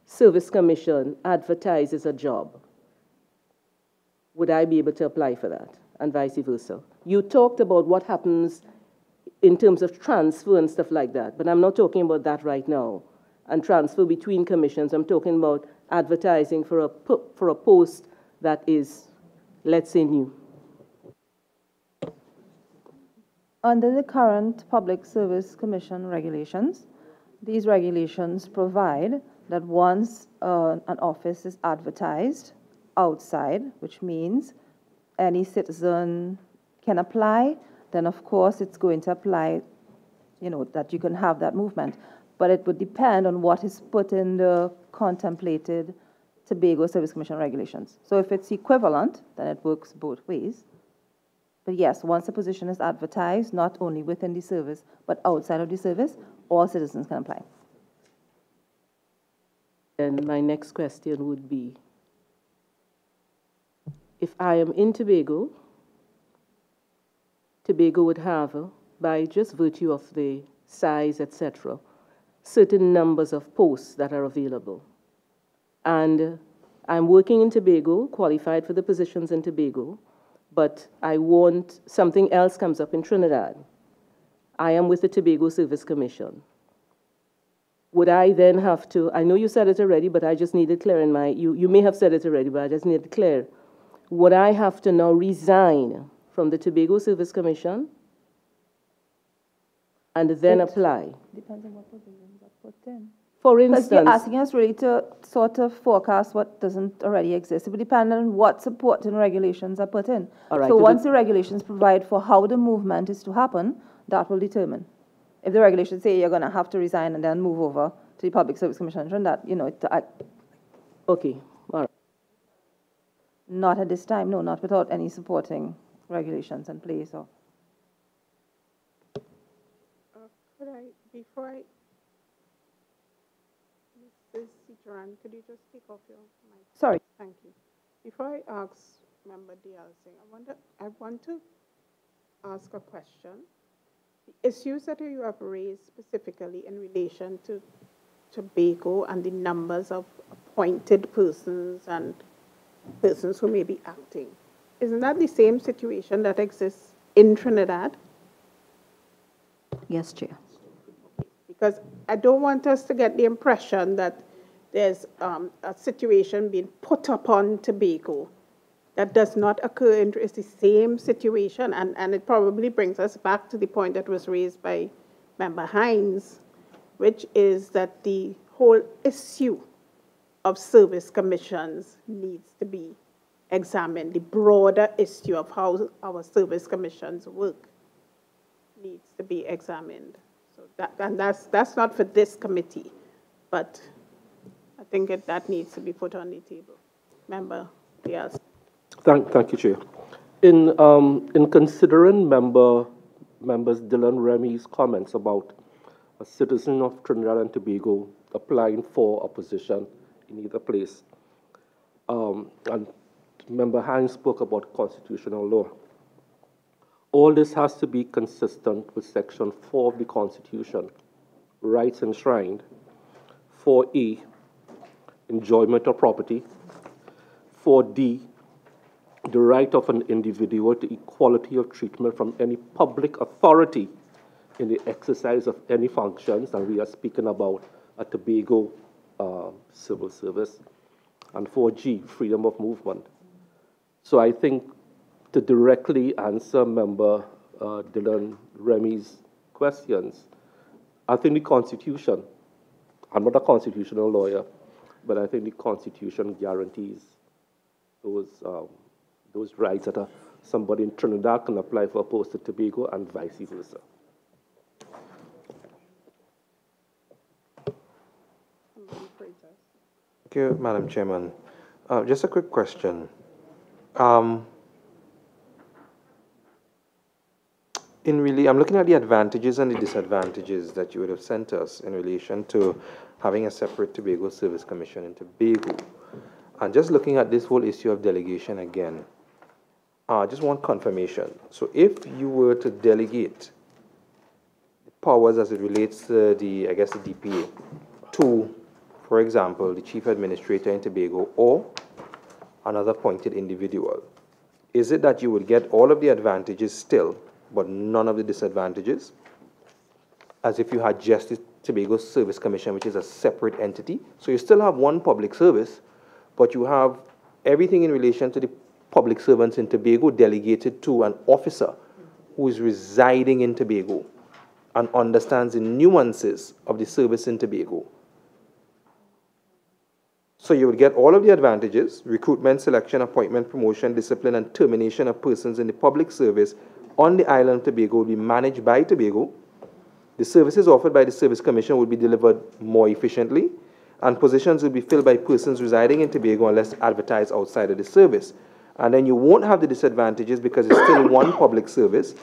Service Commission advertises a job, would I be able to apply for that, and vice versa? You talked about what happens in terms of transfer and stuff like that, but I'm not talking about that right now, and transfer between commissions. I'm talking about advertising for a post that is, let's say, new. Under the current Public Service Commission regulations, these regulations provide that once an office is advertised outside, which means any citizen can apply, then of course it's going to apply, that you can have that movement. But it would depend on what is put in the contemplated Tobago Service Commission regulations. So if it's equivalent, then it works both ways. But yes, once a position is advertised, not only within the service, but outside of the service, all citizens can apply. And my next question would be, if I am in Tobago, Tobago would have, by just virtue of the size, etc., certain numbers of posts that are available. And I'm working in Tobago, qualified for the positions in Tobago, but I want something else comes up in Trinidad. I am with the Tobago Service Commission. Would I then have to, I know you said it already, but I just need it clear in my, you may have said it already, but I just need it clear. Would I have to now resign from the Tobago Service Commission and then apply? Depends on what provisions are put in. For Because instance, you're asking us really to sort of forecast what doesn't already exist. It would depend on what supporting regulations are put in. All right, So once the regulations provide for how the movement is to happen, that will determine. If the regulations say you're going to have to resign and then move over to the Public Service Commission, and that, okay, all right. Not at this time, no, not without any supporting regulations in place. Or Could I, before I, Mrs. Citron, could you just take off your mic? Sorry. Thank you. Before I ask Member DLC, I want to ask a question. The issues that you have raised specifically in relation to Tobago and the numbers of appointed persons and persons who may be acting, isn't that the same situation that exists in Trinidad? Yes, Chair. Because I don't want us to get the impression that there's a situation being put upon Tobago that does not occur in, it's the same situation, and it probably brings us back to the point that was raised by Member Hines, which is that the whole issue of service commissions needs to be examined. The broader issue of how our service commissions work needs to be examined. So that's not for this committee, but I think that needs to be put on the table. Member Diaz. Thank you, Chair. In considering Members Dylan Remy's comments about a citizen of Trinidad and Tobago applying for a position in either place, and Member Hines spoke about constitutional law. All this has to be consistent with Section 4 of the Constitution, rights enshrined. 4A, enjoyment of property. 4D, the right of an individual to equality of treatment from any public authority in the exercise of any functions, and we are speaking about a Tobago civil service. And 4G, freedom of movement. So I think to directly answer Member Dylan Remy's questions, I think the Constitution, I'm not a constitutional lawyer, but I think the Constitution guarantees those rights that somebody in Trinidad can apply for a post at Tobago and vice versa. Thank you, Madam Chairman. Just a quick question. I'm looking at the advantages and the disadvantages that you would have sent us in relation to having a separate Tobago Service Commission in Tobago. And just looking at this whole issue of delegation again, I just want confirmation. So if you were to delegate the powers as it relates to the DPA to, for example, the Chief Administrator in Tobago or another appointed individual, is it that you would get all of the advantages still, but none of the disadvantages, as if you had just the Tobago Service Commission, which is a separate entity? So you still have one public service, but you have everything in relation to the public servants in Tobago delegated to an officer who is residing in Tobago and understands the nuances of the service in Tobago. So you would get all of the advantages: recruitment, selection, appointment, promotion, discipline, and termination of persons in the public service on the island of Tobago will be managed by Tobago. The services offered by the Service Commission will be delivered more efficiently, and positions will be filled by persons residing in Tobago unless advertised outside of the service. And then you won't have the disadvantages because it's still one public service.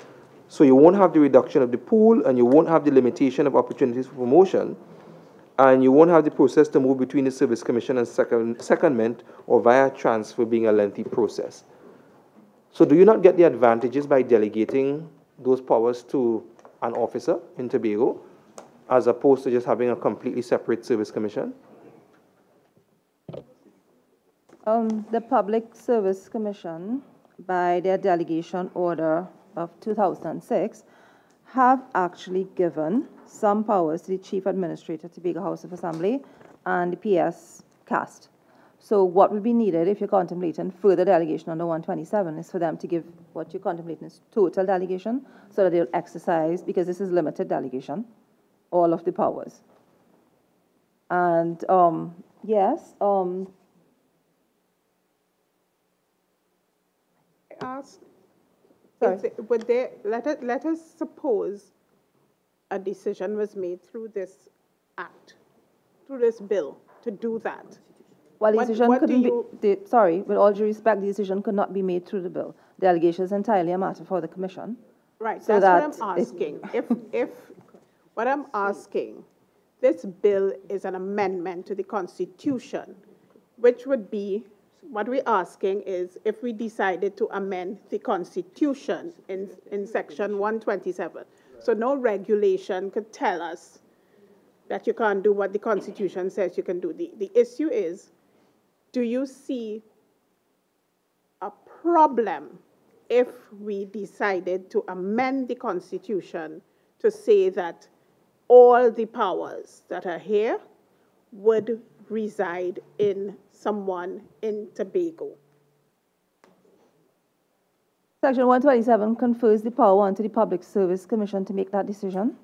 So you won't have the reduction of the pool, and you won't have the limitation of opportunities for promotion, and you won't have the process to move between the Service Commission and secondment or via transfer being a lengthy process. So do you not get the advantages by delegating those powers to an officer in Tobago as opposed to just having a completely separate Service Commission? The Public Service Commission, by their delegation order of 2006, have actually given some powers to the Chief Administrator, Tobago House of Assembly, and the PS cast. So what will be needed if you're contemplating further delegation under 127 is for them to give what you're contemplating is total delegation, so that they'll exercise, because this is limited delegation, all of the powers. And yes, ask, would there, let us suppose a decision was made through this act, through this bill, to do that. Well, the decision couldn't be, sorry, with all due respect, the decision could not be made through the bill. Delegation is entirely a matter for the Commission. Right, so that's what I'm asking. If what I'm asking, this bill is an amendment to the Constitution, which would be, what we're asking is if we decided to amend the Constitution in Section 127. So no regulation could tell us that you can't do what the Constitution says you can do. The issue is, do you see a problem if we decided to amend the Constitution to say that all the powers that are here would reside in someone in Tobago? Section 127 confers the power onto the Public Service Commission to make that decision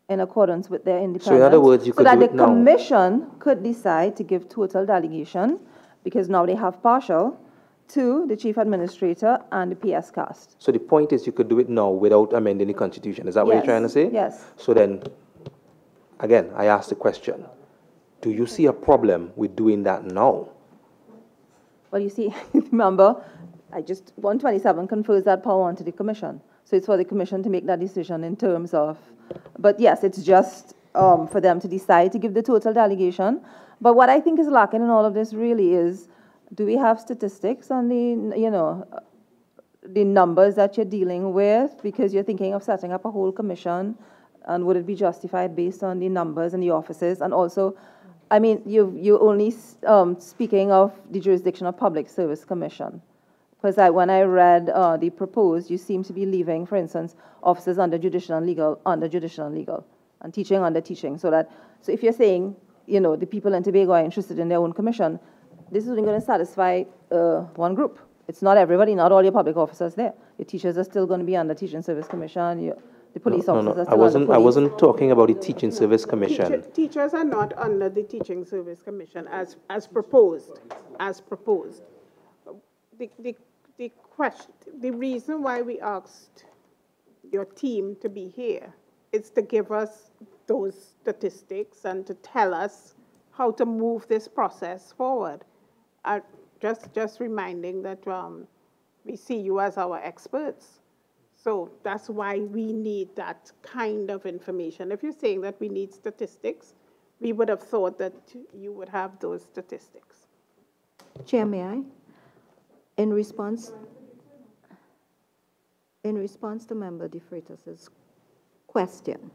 in accordance with their independence. So in other words, you could do it now. So that the Commission could decide to give total delegation, because now they have partial, to the Chief Administrator and the PS cast. So the point is you could do it now without amending the Constitution. Is that what you're trying to say? Yes. So then, again, I ask the question, do you see a problem with doing that now? Well, you see, remember, 127 confers that power onto the Commission. So it's for the Commission to make that decision in terms of, but yes, it's just for them to decide to give the total delegation. But what I think is lacking in all of this really is, do we have statistics on the, the numbers that you're dealing with? Because you're thinking of setting up a whole commission, and would it be justified based on the numbers and the offices? And also, I mean, you're only speaking of the jurisdiction of Public Service Commission. Because when I read the proposed, you seem to be leaving, for instance, officers under judicial and legal, and teaching under teaching. So if you're saying, the people in Tobago are interested in their own commission, this is only going to satisfy one group. It's not everybody, not all your public officers there. Your teachers are still going to be under Teaching Service Commission. The police officers are still under police. I wasn't talking about the Teaching Service Commission. Teachers are not under the Teaching Service Commission as proposed. The reason why we asked your team to be here is to give us those statistics and to tell us how to move this process forward. Just reminding that we see you as our experts. So that's why we need that kind of information. If you're saying that we need statistics, we would have thought that you would have those statistics. Chair, may I? In response to Member De Freitas' question,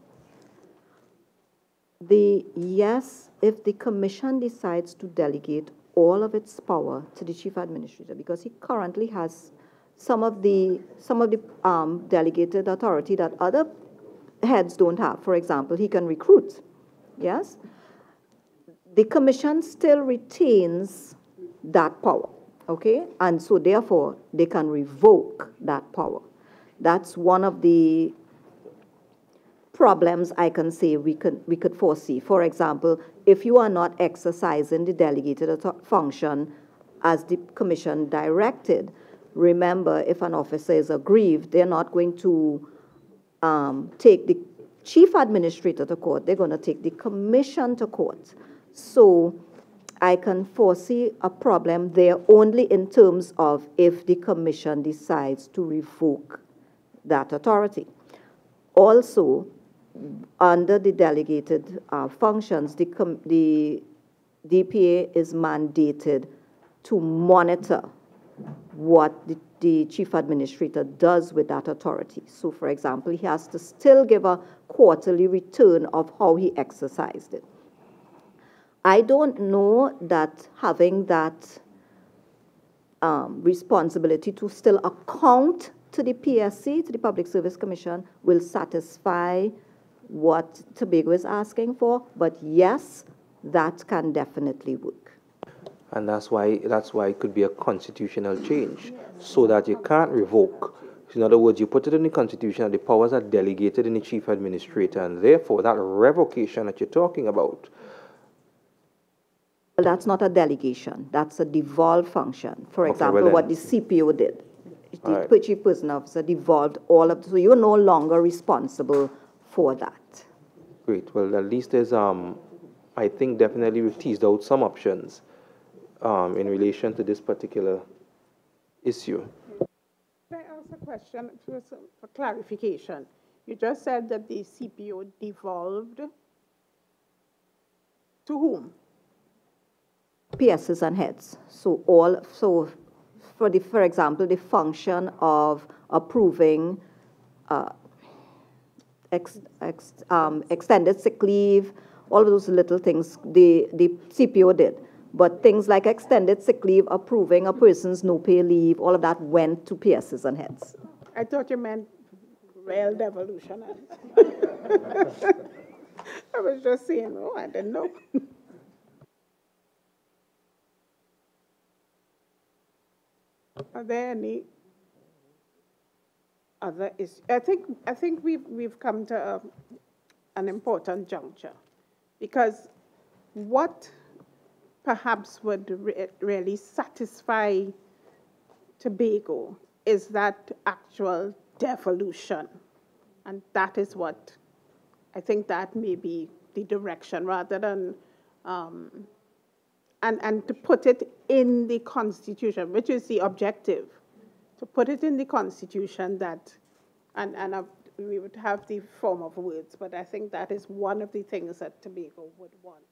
yes, if the Commission decides to delegate all of its power to the Chief Administrator, because he currently has some of the delegated authority that other heads don't have. For example, he can recruit, yes? The Commission still retains that power, okay? And so therefore, they can revoke that power. That's one of the problems I can say we could foresee. For example, if you are not exercising the delegated function as the commission directed, remember, if an officer is aggrieved, they're not going to take the chief administrator to court. They're going to take the commission to court. So I can foresee a problem there only in terms of if the commission decides to revoke that authority. Also, under the delegated functions, the DPA is mandated to monitor what the chief administrator does with that authority. So, for example, he has to still give a quarterly return of how he exercised it. I don't know that having that responsibility to still account to the PSC, to the Public Service Commission, will satisfy what Tobago is asking for, but yes, that can definitely work. And that's why it could be a constitutional change, so that you can't revoke. In other words, you put it in the Constitution that the powers are delegated in the chief administrator, and therefore that revocation that you're talking about. Well, that's not a delegation. That's a devolved function. For example, what the CPO did. The chief person officer devolved all of, so you're no longer responsible for that. Great. Well, at least there's, I think definitely we've teased out some options in relation to this particular issue. Can I ask a question for clarification? You just said that the CPO devolved to whom? PSs and heads. So for example, the function of approving extended sick leave, all of those little things the CPO did. But things like extended sick leave, approving a person's no-pay leave, all of that went to PSs and heads. I thought you meant real devolution. I was just saying, oh, I didn't know. Are there any other issues? I think we've come to an important juncture, because what perhaps would really satisfy Tobago is that actual devolution, and that is what I think that may be the direction, rather than and to put it in the Constitution, which is the objective, to put it in the Constitution that, and we would have the form of words, but I think that is one of the things that Tobago would want.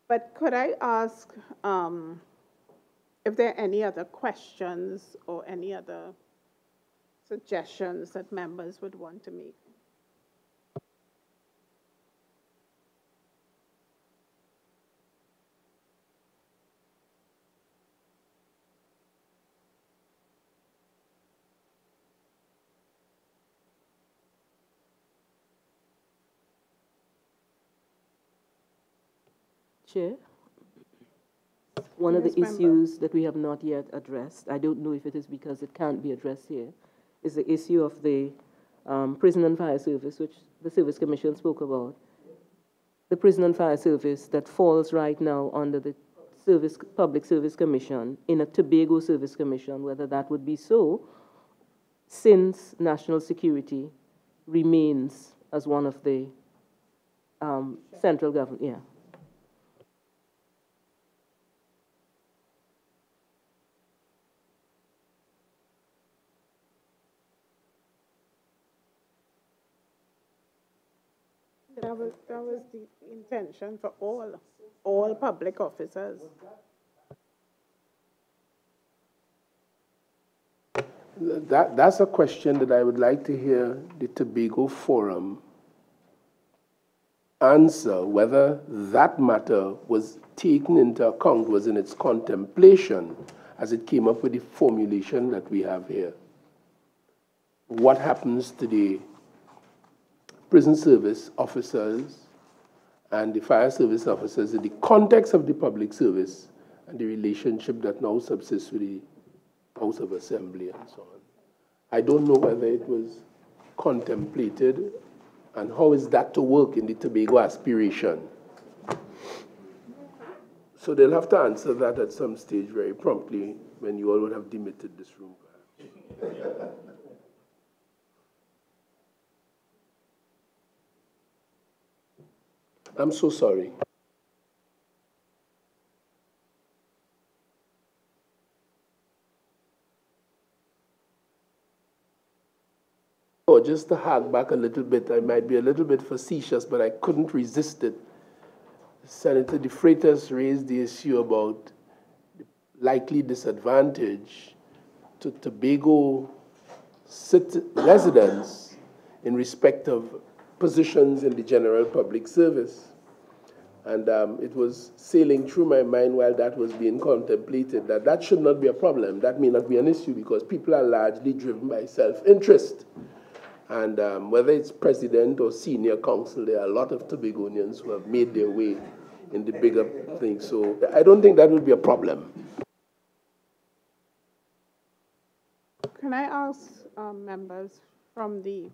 But could I ask if there are any other questions or any other suggestions that members would want to make? Chair, one of the issues that we have not yet addressed, I don't know if it is because it can't be addressed here, is the issue of the prison and fire service, which the Service Commission spoke about. The prison and fire service that falls right now under the Public Service Commission in a Tobago Service Commission, whether that would be so, since national security remains as one of the central government, yeah. That was the intention for all public officers. That's a question that I would like to hear the Tobago Forum answer, whether that matter was taken into account, was in its contemplation as it came up with the formulation that we have here. What happens to the prison service officers and the fire service officers in the context of the public service and the relationship that now subsists with the House of Assembly and so I don't know whether it was contemplated, and how is that to work in the Tobago aspiration? So they'll have to answer that at some stage very promptly when you all would have demitted this room, perhaps. I'm so sorry. Oh, just to hark back a little bit, I might be a little bit facetious, but I couldn't resist it. Senator De Freitas raised the issue about the likely disadvantage to Tobago residents in respect of positions in the general public service. And it was sailing through my mind while that was being contemplated that that should not be a problem. That may not be an issue because people are largely driven by self-interest. And whether it's president or senior council, there are a lot of Tobagonians who have made their way in the bigger thing. So I don't think that would be a problem. Can I ask members from the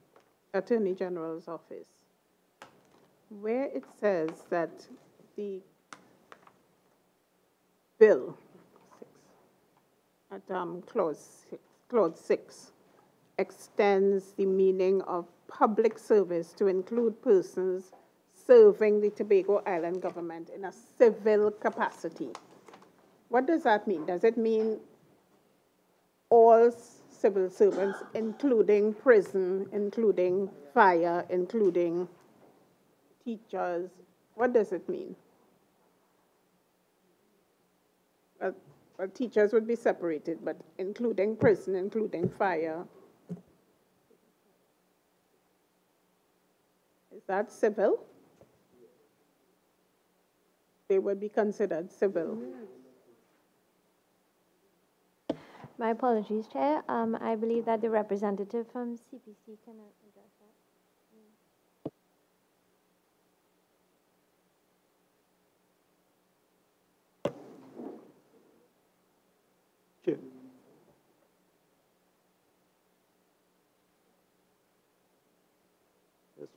Attorney General's office, where it says that the bill at clause 6 extends the meaning of public service to include persons serving the Tobago Island government in a civil capacity. What does that mean? Does it mean all civil servants, including prison, including fire, including teachers? What does it mean? Well, teachers would be separated, but including prison, including fire. Is that civil? They would be considered civil. My apologies, Chair. I believe that the representative from CPC can address that. Chair. Yes,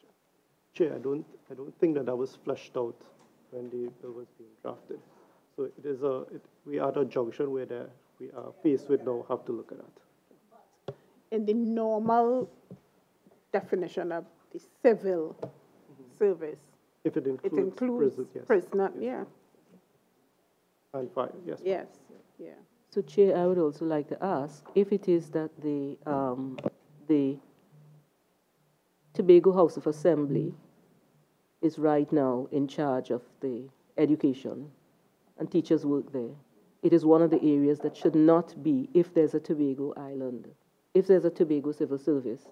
Chair, I don't think that was fleshed out when the bill was being drafted. So it is we are at a junction where we are faced with now have to look at that. In the normal definition of the civil service, if it includes prison, yes. Prisoner, yeah. And fire, yes. Yes, yeah. So, Chair, I would also like to ask if it is that the Tobago House of Assembly is right now in charge of the education and teachers work there. It is one of the areas that should not be, if there's a Tobago Island, if there's a Tobago Civil Service,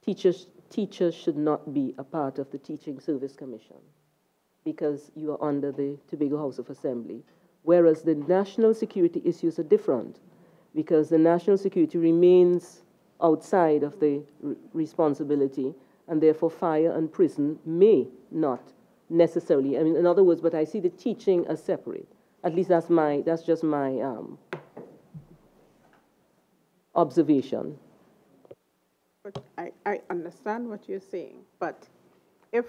teachers should not be a part of the Teaching Service Commission because you are under the Tobago House of Assembly. Whereas the national security issues are different because the national security remains outside of the responsibility, and therefore fire and prison may not necessarily, I mean, in other words, but I see the teaching as separate. At least that's just my observation. But I understand what you're saying, but if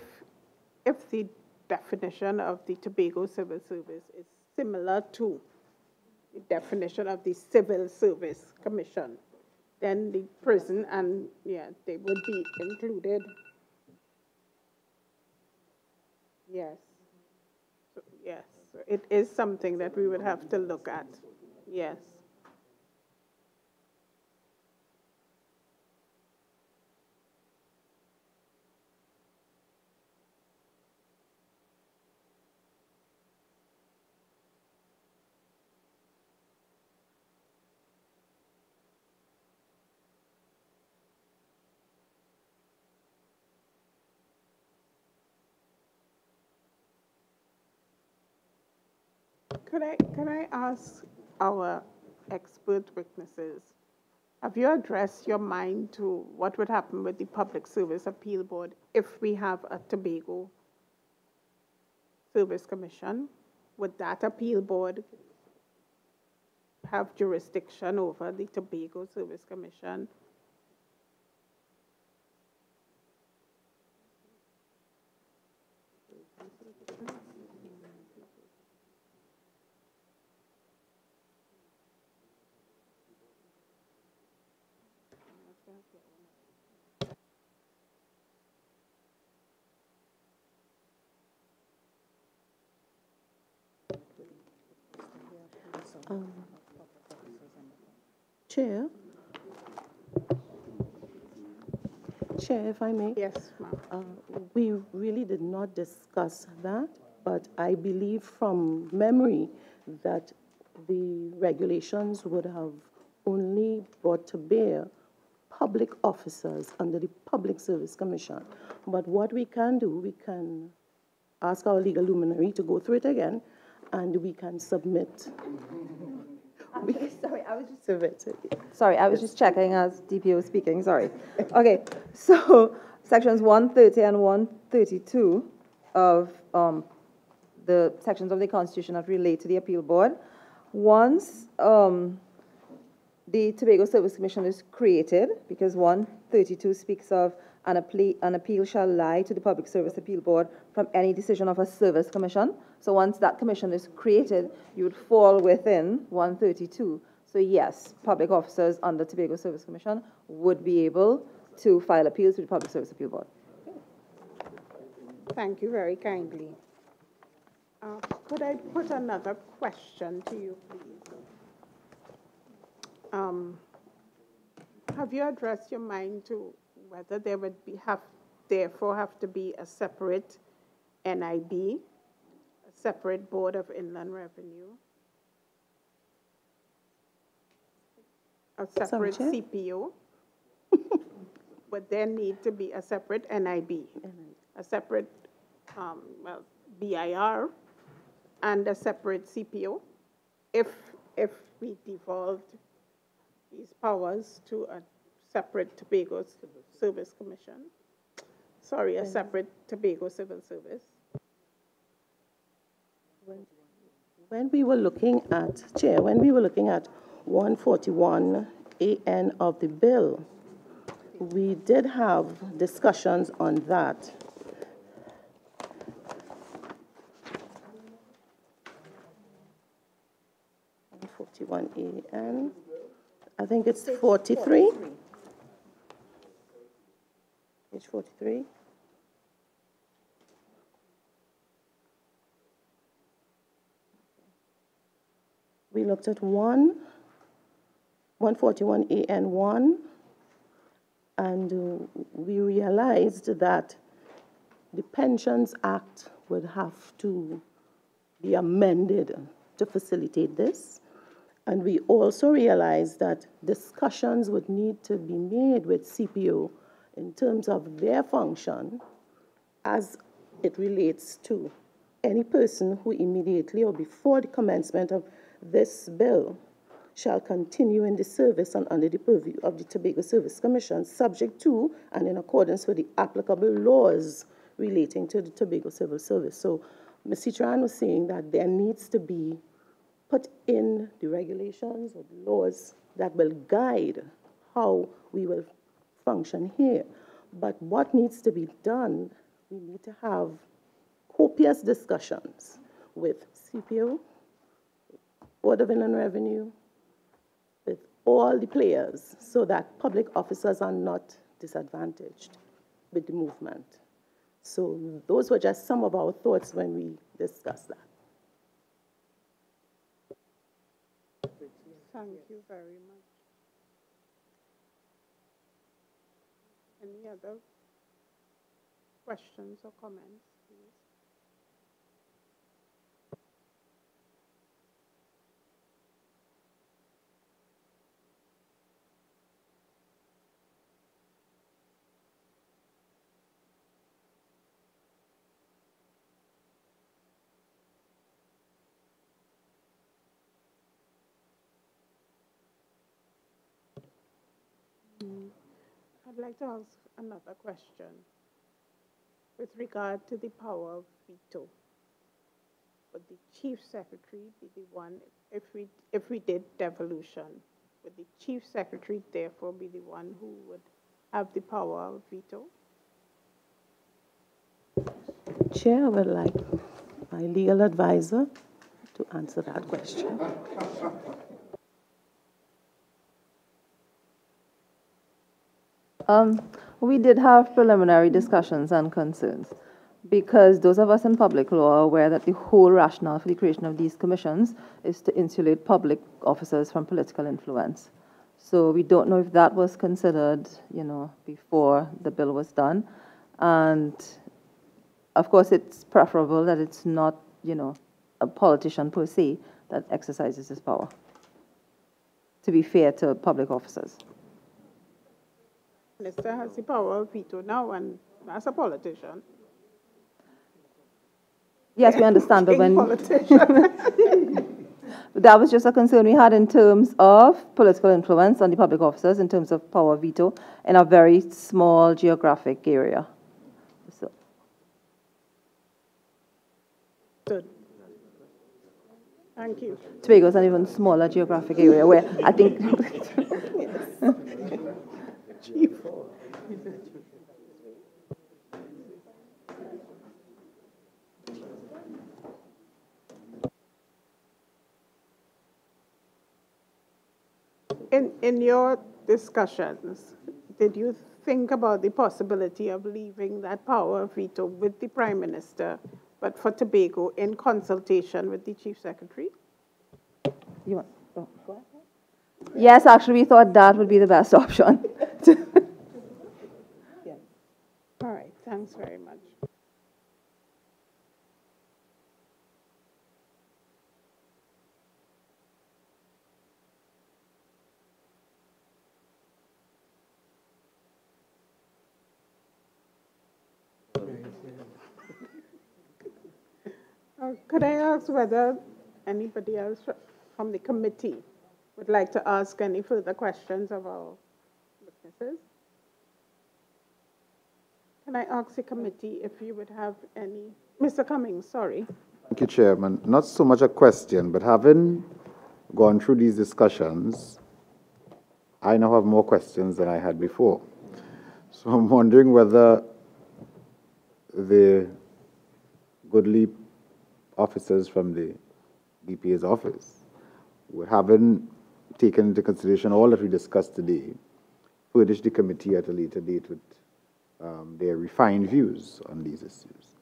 the definition of the Tobago Civil Service is similar to the definition of the Civil Service Commission, then the prison and, yeah, they would be included. Yes. So, yes. So it is something that we would have to look at. Yes. Can I ask our expert witnesses, have you addressed your mind to what would happen with the Public Service Appeal Board if we have a Tobago Service Commission? Would that appeal board have jurisdiction over the Tobago Service Commission? Chair? Chair, if I may? Yes, ma'am. We really did not discuss that, but I believe from memory that the regulations would have only brought to bear public officers under the Public Service Commission. But what we can do, we can ask our legal luminary to go through it again, and we can submit. Sorry, I was just Submit. Sorry, I was just checking as DPO was speaking, sorry. Okay, so sections 130 and 132 of the sections of the Constitution that relate to the appeal board. Once the Tobago Service Commission is created, because 132 speaks of an appeal shall lie to the Public Service Appeal Board from any decision of a service commission. So once that commission is created, you would fall within 132. So yes, public officers under Tobago Service Commission would be able to file appeals with the Public Service Appeal Board. Thank you very kindly. Could I put another question to you, please? Have you addressed your mind to whether there would therefore have to be a separate NIB, a separate Board of Inland Revenue, a separate CPO? Would there need to be a separate NIB, a separate BIR, and a separate CPO if we devolved these powers to a separate Tobago Service Commission? Sorry, a separate Tobago Civil Service. When we were looking at, Chair, when we were looking at 141 AN of the bill, we did have discussions on that. AN, I think it's 43. Page 43. We looked at 141 AN1, and we realized that the Pensions Act would have to be amended to facilitate this. And we also realized that discussions would need to be made with CPO in terms of their function as it relates to any person who immediately or before the commencement of this bill shall continue in the service and under the purview of the Tobago Service Commission, subject to and in accordance with the applicable laws relating to the Tobago Civil Service. So Ms. Citran was saying that there needs to be put in the regulations or the laws that will guide how we will function here. But what needs to be done, we need to have copious discussions with CPO, Board of Inland Revenue, with all the players, so that public officers are not disadvantaged with the movement. So those were just some of our thoughts when we discussed that. Thank you very much. Any other questions or comments, please? I'd like to ask another question with regard to the power of veto. Would the Chief Secretary be the one, if we did devolution, would the Chief Secretary therefore be the one who would have the power of veto? Chair, I would like my legal advisor to answer that question. We did have preliminary discussions and concerns because those of us in public law are aware that the whole rationale for the creation of these commissions is to insulate public officers from political influence. So we don't know if that was considered, before the bill was done. And of course, it's preferable that it's not, a politician per se that exercises this power, to be fair to public officers. Minister has the power of veto now, and as a politician. Yes, we understand, but when politician. that was just a concern we had in terms of political influence on the public officers, in terms of power of veto in a very small geographic area. So. Good. Thank you. Tobago is an even smaller geographic area where I think. Chief. In your discussions, did you think about the possibility of leaving that power of veto with the Prime Minister, but for Tobago in consultation with the Chief Secretary? You want? Oh, go ahead. Yes, actually, we thought that would be the best option. Yeah. All right. Thanks very much. Could I ask whether anybody else from the committee would like to ask any further questions of our witnesses? Can I ask the committee if you would have any? Mr. Cummings, sorry. Thank you, Chairman. Not so much a question, but having gone through these discussions, I now have more questions than I had before. So I'm wondering whether the goodly officers from the DPA's office, having taken into consideration all that we discussed today, furnish the committee at a later date with their refined views on these issues.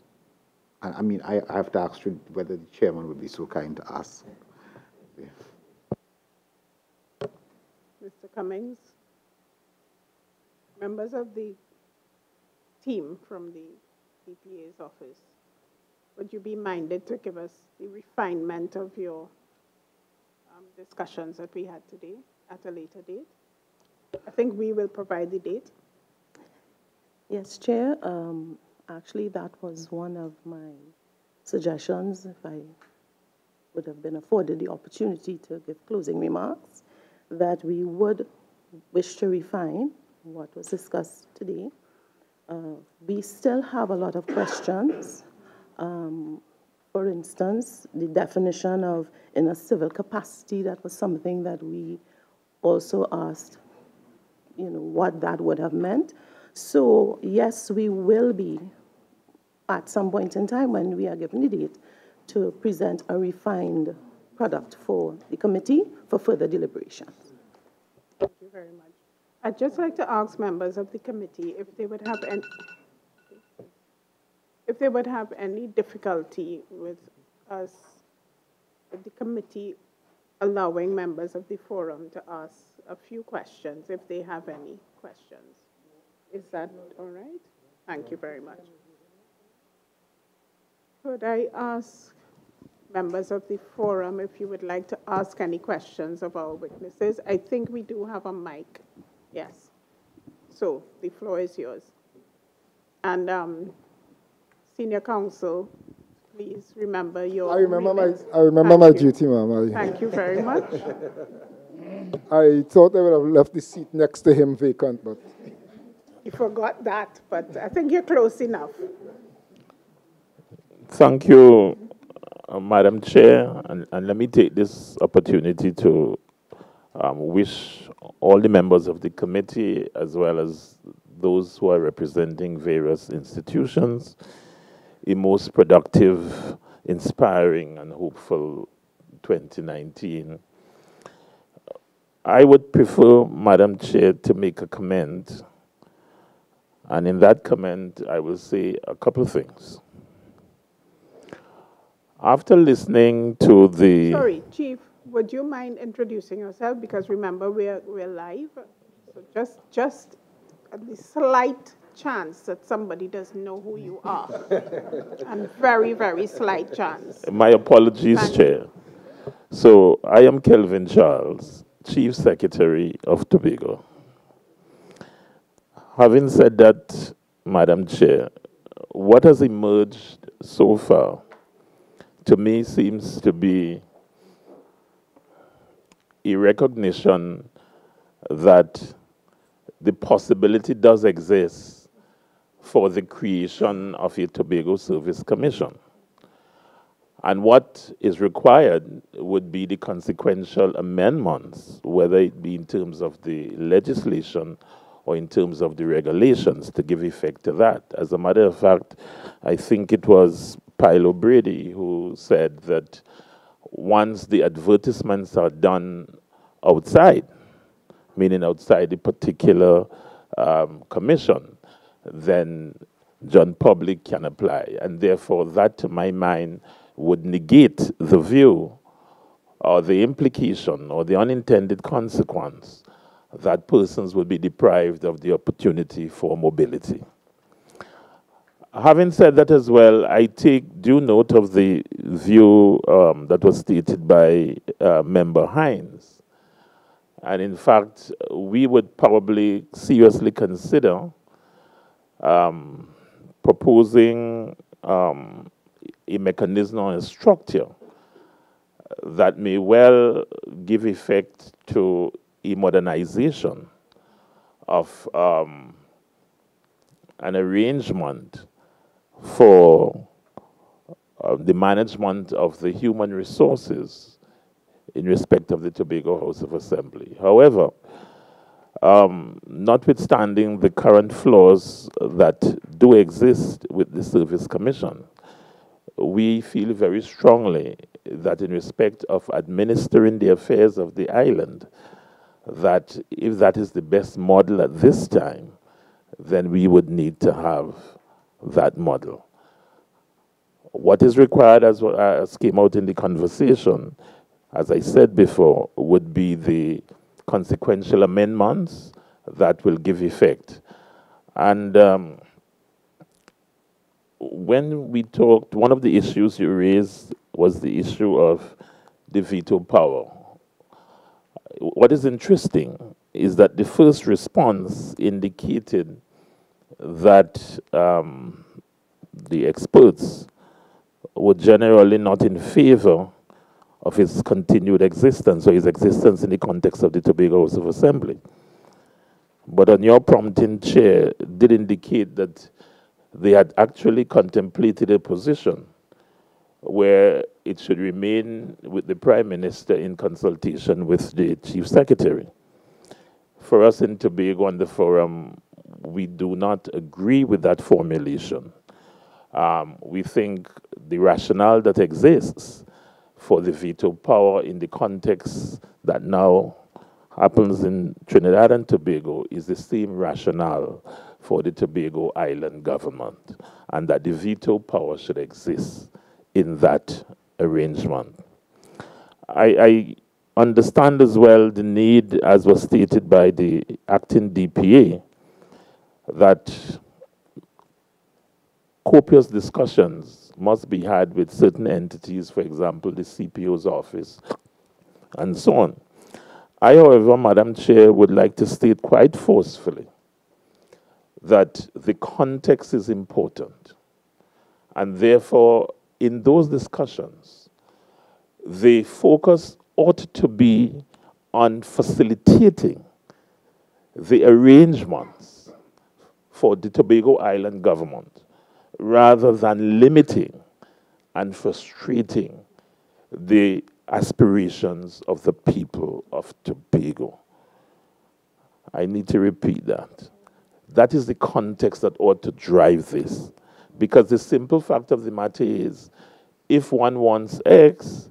I mean, I have to ask you whether the chairman would be so kind to ask. Yeah. Mr. Cummings, members of the team from the DPA's office, would you be minded to give us the refinement of your discussions that we had today at a later date? I think we will provide the date. Yes, Chair. Actually, that was one of my suggestions, if I would have been afforded the opportunity to give closing remarks, that we would wish to refine what was discussed today. We still have a lot of questions. For instance, the definition of in a civil capacity, that was something that we also asked, what that would have meant. So, yes, we will be, at some point in time when we are given the date, to present a refined product for the committee for further deliberations. Thank you very much. I'd just like to ask members of the committee if they would have any difficulty with us, with the committee allowing members of the forum to ask a few questions, if they have any questions. Is that all right? Thank you very much. Could I ask members of the forum if you would like to ask any questions of our witnesses? I think we do have a mic. Yes. So the floor is yours. And Senior Counsel, please remember your I remember my duty, ma'am. Thank you very much. I thought I would have left the seat next to him vacant, but... You forgot that, but I think you're close enough. Thank you, Madam Chair, and let me take this opportunity to wish all the members of the committee, as well as those who are representing various institutions, a most productive, inspiring, and hopeful 2019. I would prefer, Madam Chair, to make a comment. And in that comment, I will say a couple of things. After listening to the... Sorry, Chief, would you mind introducing yourself? Because remember, we're live. So just the slight chance that somebody doesn't know who you are. And very, very slight chance. My apologies, Chair. So I am Kelvin Charles, Chief Secretary of Tobago. Having said that, Madam Chair, what has emerged so far to me seems to be a recognition that the possibility does exist for the creation of a Tobago Service Commission. And what is required would be the consequential amendments, whether it be in terms of the legislation or in terms of the regulations, to give effect to that. As a matter of fact, I think it was Pyle O'Brady who said that once the advertisements are done outside, meaning outside the particular commission, then John Public can apply. And therefore, that, to my mind, would negate the view or the implication or the unintended consequence that persons will be deprived of the opportunity for mobility. Having said that as well, I take due note of the view that was stated by Member Hines. And in fact, we would probably seriously consider proposing a mechanism or a structure that may well give effect to a modernization of an arrangement for the management of the human resources in respect of the Tobago House of Assembly. However, notwithstanding the current flaws that do exist with the Service Commission, we feel very strongly that in respect of administering the affairs of the island, that if that is the best model at this time, then we would need to have that model. What is required, as came out in the conversation, as I said before, would be the consequential amendments that will give effect. And when we talked, one of the issues you raised was the issue of the veto power. What is interesting is that the first response indicated that the experts were generally not in favor of his continued existence, or his existence in the context of the Tobago House of Assembly. But on your prompting, Chair, did indicate that they had actually contemplated a position where it should remain with the Prime Minister in consultation with the Chief Secretary. For us in Tobago and the Forum, we do not agree with that formulation. We think the rationale that exists for the veto power in the context that now happens in Trinidad and Tobago is the same rationale for the Tobago Island government, and that the veto power should exist in that arrangement. I understand as well the need, as was stated by the acting DPA, that copious discussions must be had with certain entities, for example, the CPO's office, and so on. I, however, Madam Chair, would like to state quite forcefully that the context is important, and therefore, in those discussions, the focus ought to be on facilitating the arrangements for the Tobago Island government, rather than limiting and frustrating the aspirations of the people of Tobago. I need to repeat that. That is the context that ought to drive this, Because the simple fact of the matter is, if one wants X,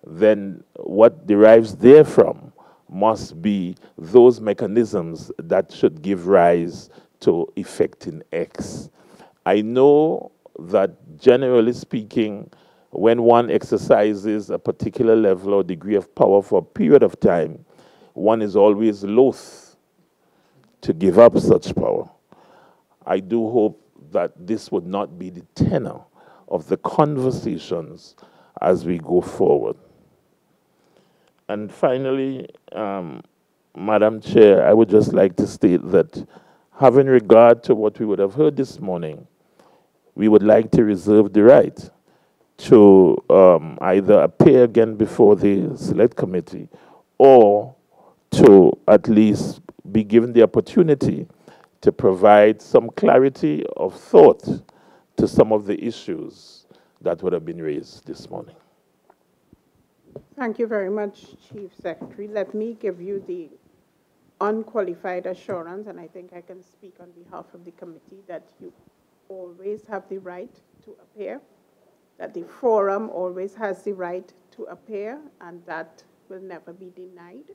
then what derives therefrom must be those mechanisms that should give rise to effecting X. I know that generally speaking, when one exercises a particular level or degree of power for a period of time, one is always loath to give up such power. I do hope that this would not be the tenor of the conversations as we go forward. And finally, Madam Chair, I would just like to state that having regard to what we would have heard this morning, we would like to reserve the right to either appear again before the Select Committee or to at least be given the opportunity to provide some clarity of thought to some of the issues that would have been raised this morning. Thank you very much, Chief Secretary. Let me give you the unqualified assurance, and I think I can speak on behalf of the committee, that you always have the right to appear, that the forum always has the right to appear, and that will never be denied.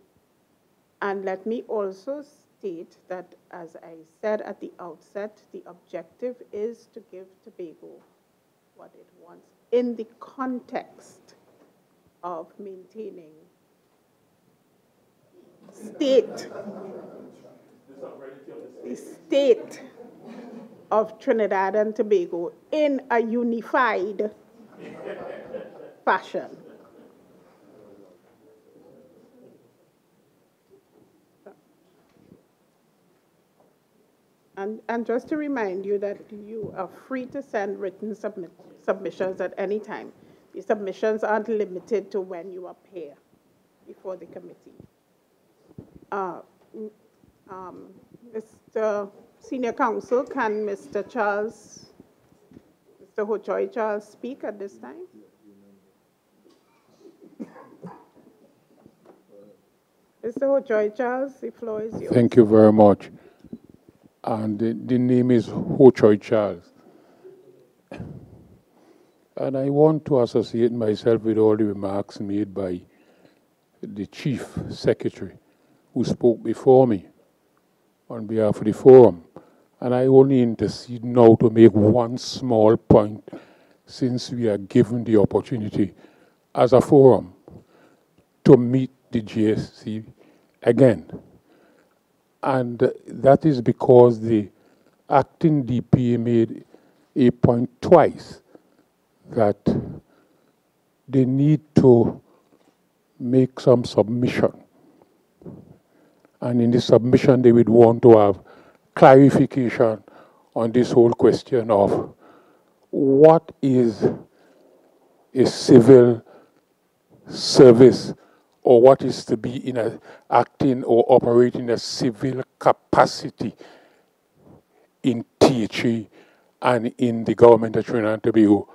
And let me also state that, as I said at the outset, the objective is to give Tobago what it wants in the context of maintaining the state of Trinidad and Tobago in a unified fashion. And just to remind you that you are free to send written submissions at any time. The submissions aren't limited to when you appear before the committee. Mr. Senior Counsel, can Mr. Ho-Choi Charles speak at this time? Mr. Ho-Choi Charles, the floor is yours. Thank you very much. And the name is Ho-Choi Charles. And I want to associate myself with all the remarks made by the Chief Secretary who spoke before me on behalf of the forum. And I only intercede now to make one small point, since we are given the opportunity as a forum to meet the JSC again. And that is because the acting DPA made a point twice that they need to make some submission. And in the submission, they would want to have clarification on this whole question of what is a civil service, or what is to be in a acting or operating a civil capacity in THE and in the government of Trinidad and Tobago.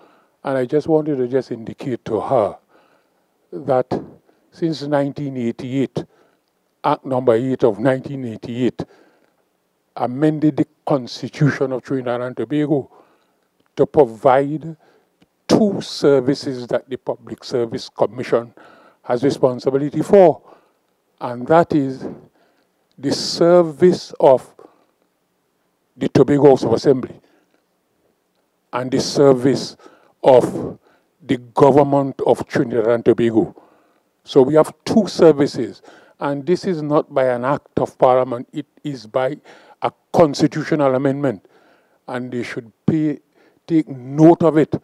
And I just wanted to just indicate to her that since 1988, Act number 8 of 1988 amended the Constitution of Trinidad and Tobago to provide two services that the Public Service Commission has responsibility for, and that is the service of the Tobago House of Assembly and the service of the government of Trinidad and Tobago. So we have two services, and this is not by an act of parliament, it is by a constitutional amendment, and they should take note of it,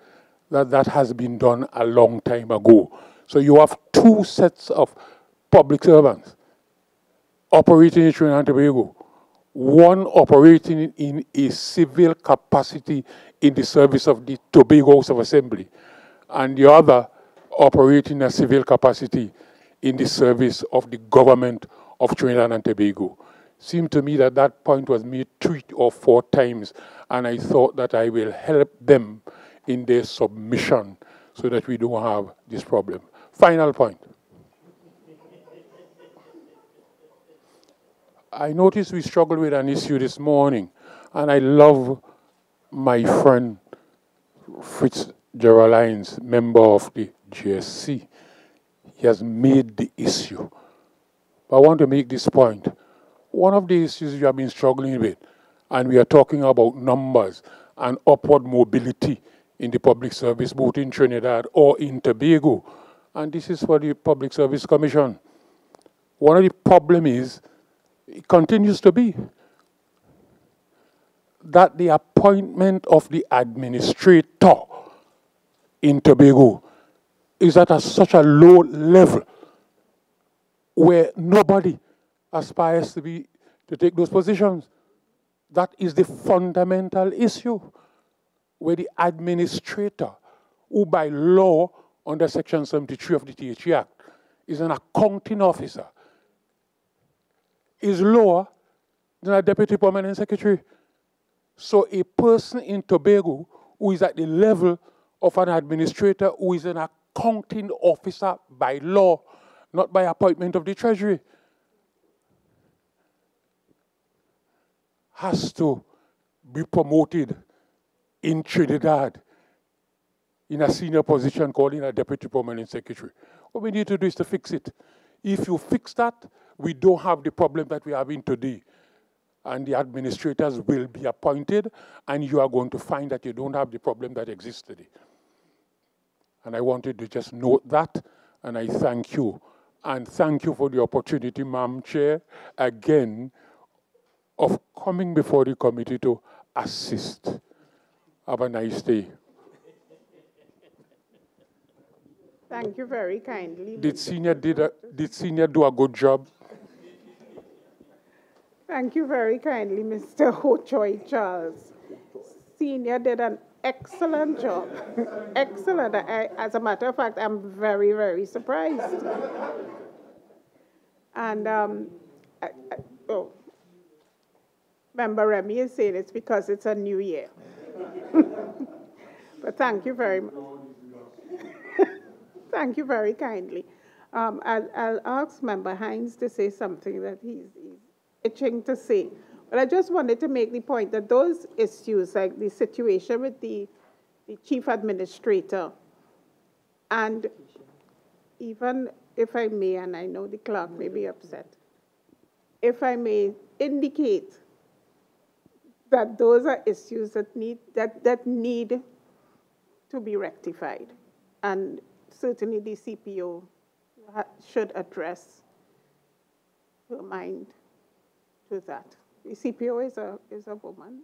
that has been done a long time ago. So you have two sets of public servants operating in Trinidad and Tobago, one operating in a civil capacity in the service of the Tobago House of Assembly, and the other operating in a civil capacity in the service of the government of Trinidad and Tobago. Seemed to me that that point was made 3 or 4 times, and I thought that I will help them in their submission so that we don't have this problem. Final point. I noticed we struggled with an issue this morning, and I love my friend Fitzgeraldines, member of the JSC, he has made the issue. But I want to make this point. One of the issues you have been struggling with, and we are talking about numbers and upward mobility in the public service, both in Trinidad or in Tobago, and this is for the Public Service Commission. One of the problems is, it continues to be, that the appointment of the administrator in Tobago is at such a low level where nobody aspires to take those positions. That is the fundamental issue, where the administrator, who by law under Section 73 of the THE Act is an accounting officer, is lower than a deputy permanent secretary. So a person in Tobago who is at the level of an administrator who is an accounting officer by law, not by appointment of the Treasury, has to be promoted in Trinidad in a senior position called in a deputy permanent secretary. What we need to do is to fix it. If you fix that, we don't have the problem that we are having today. And the administrators will be appointed, and you are going to find that you don't have the problem that exists today. And I wanted to just note that, and I thank you. And thank you for the opportunity, Madam Chair, again, of coming before the committee to assist. Have a nice day. Thank you very kindly. Did Senior do a good job? Thank you very kindly, Mr. Ho-Choi Charles. Senior did an excellent job. Excellent. As a matter of fact, I'm very, very surprised. And, Member Remy is saying it's because it's a new year. But thank you very much. Thank you very kindly. I'll ask Member Hines to say something that he's itching to say. But I just wanted to make the point that those issues, like the situation with the chief administrator, and even if I may, and I know the clerk may be upset, if I may indicate that those are issues that need to be rectified, and certainly the CPO should address her mind to that. The CPO is a woman,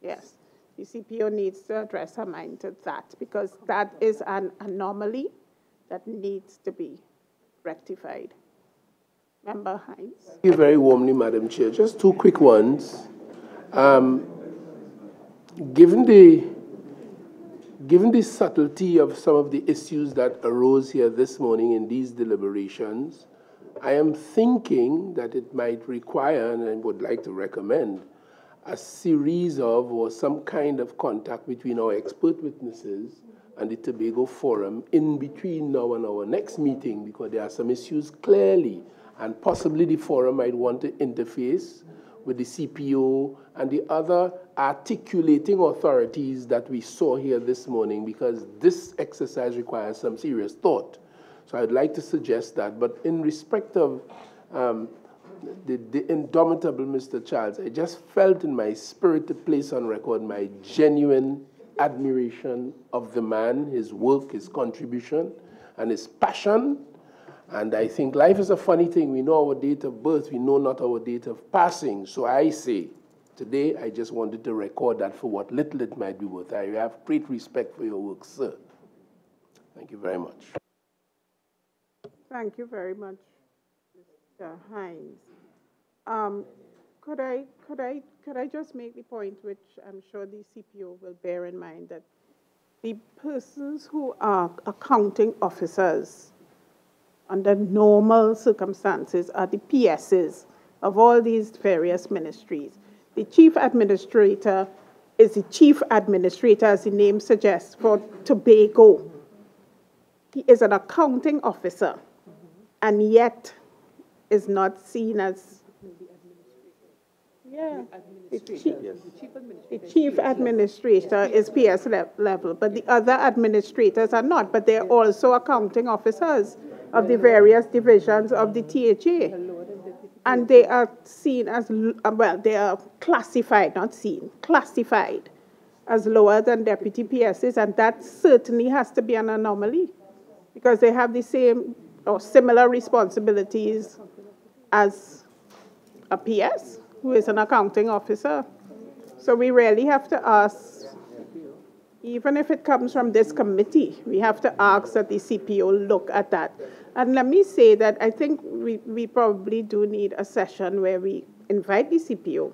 yes. The CPO needs to address her mind to that, because that is an anomaly that needs to be rectified. Member Hines. Thank you very warmly, Madam Chair. Just two quick ones. Given the subtlety of some of the issues that arose here this morning in these deliberations, I am thinking that it might require, and I would like to recommend, a series of or some kind of contact between our expert witnesses and the Tobago Forum in between now and our next meeting, because there are some issues clearly, and possibly the Forum might want to interface with the CPO and the other articulating authorities that we saw here this morning, because this exercise requires some serious thought. So I'd like to suggest that. But in respect of the indomitable Mr. Charles, I just felt in my spirit to place on record my genuine admiration of the man, his work, his contribution, and his passion. And I think life is a funny thing. We know our date of birth, we know not our date of passing. So I say, today I just wanted to record that for what little it might be worth. I have great respect for your work, sir. Thank you very much. Thank you very much, Mr. Hines. Could I just make the point, which I'm sure the CPO will bear in mind, that the persons who are accounting officers under normal circumstances are the PSs of all these various ministries. The chief administrator is the chief administrator, as the name suggests, for Tobago. He is an accounting officer, and yet is not seen as Yeah. The chief administrator is PS level, but the other administrators are not, but they're also accounting officers of the various divisions of the THA. And they are seen as, well, they are classified, not seen, classified as lower than deputy PSs, and that certainly has to be an anomaly because they have the same or similar responsibilities as a PS, who is an accounting officer. So we really have to ask, even if it comes from this committee, we have to ask that the CPO look at that. And let me say that I think we probably do need a session where we invite the CPO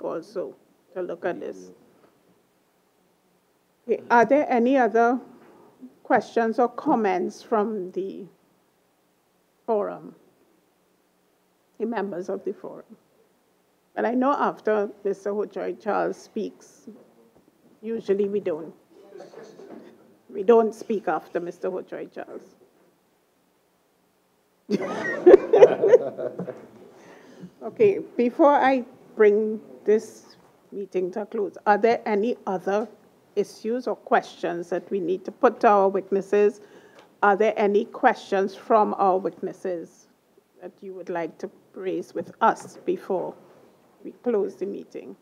also to look at this. Okay, are there any other questions or comments from the forum, the members of the forum? But I know after Mr. Hojoy Charles speaks, usually we don't speak after Mr. Hojoy Charles. Okay, before I bring this meeting to a close, are there any other issues or questions that we need to put to our witnesses? Are there any questions from our witnesses that you would like to raise with us before we close the meeting?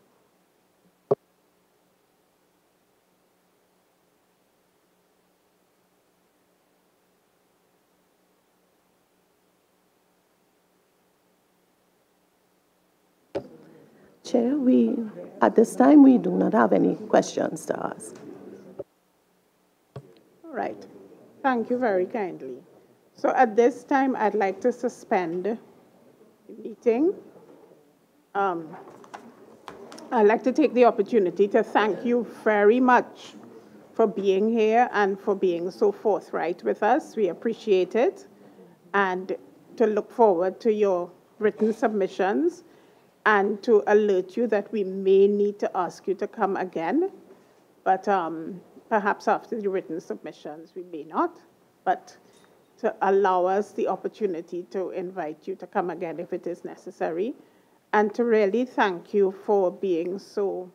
Chair, at this time, we do not have any questions to ask. All right. Thank you very kindly. So at this time, I'd like to suspend the meeting. I'd like to take the opportunity to thank you very much for being here and for being so forthright with us. We appreciate it. And to look forward to your written submissions and to alert you that we may need to ask you to come again. But perhaps after the written submissions, we may not. But to allow us the opportunity to invite you to come again if it is necessary. And to really thank you for being so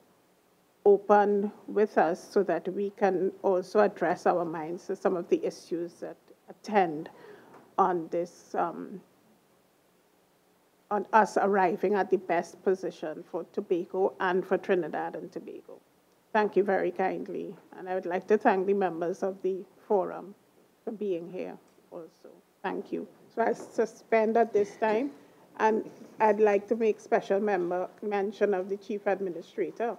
open with us so that we can also address our minds to some of the issues that attend on this, on us arriving at the best position for Tobago and for Trinidad and Tobago. Thank you very kindly. And I would like to thank the members of the forum for being here also. Thank you. So I suspend at this time, and I'd like to make special mention of the Chief Administrator,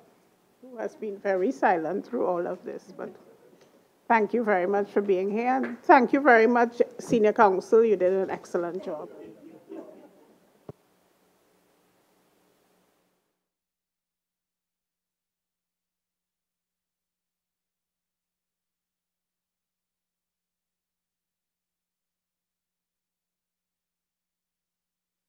who has been very silent through all of this. But thank you very much for being here. And thank you very much, Senior Counsel. You did an excellent job.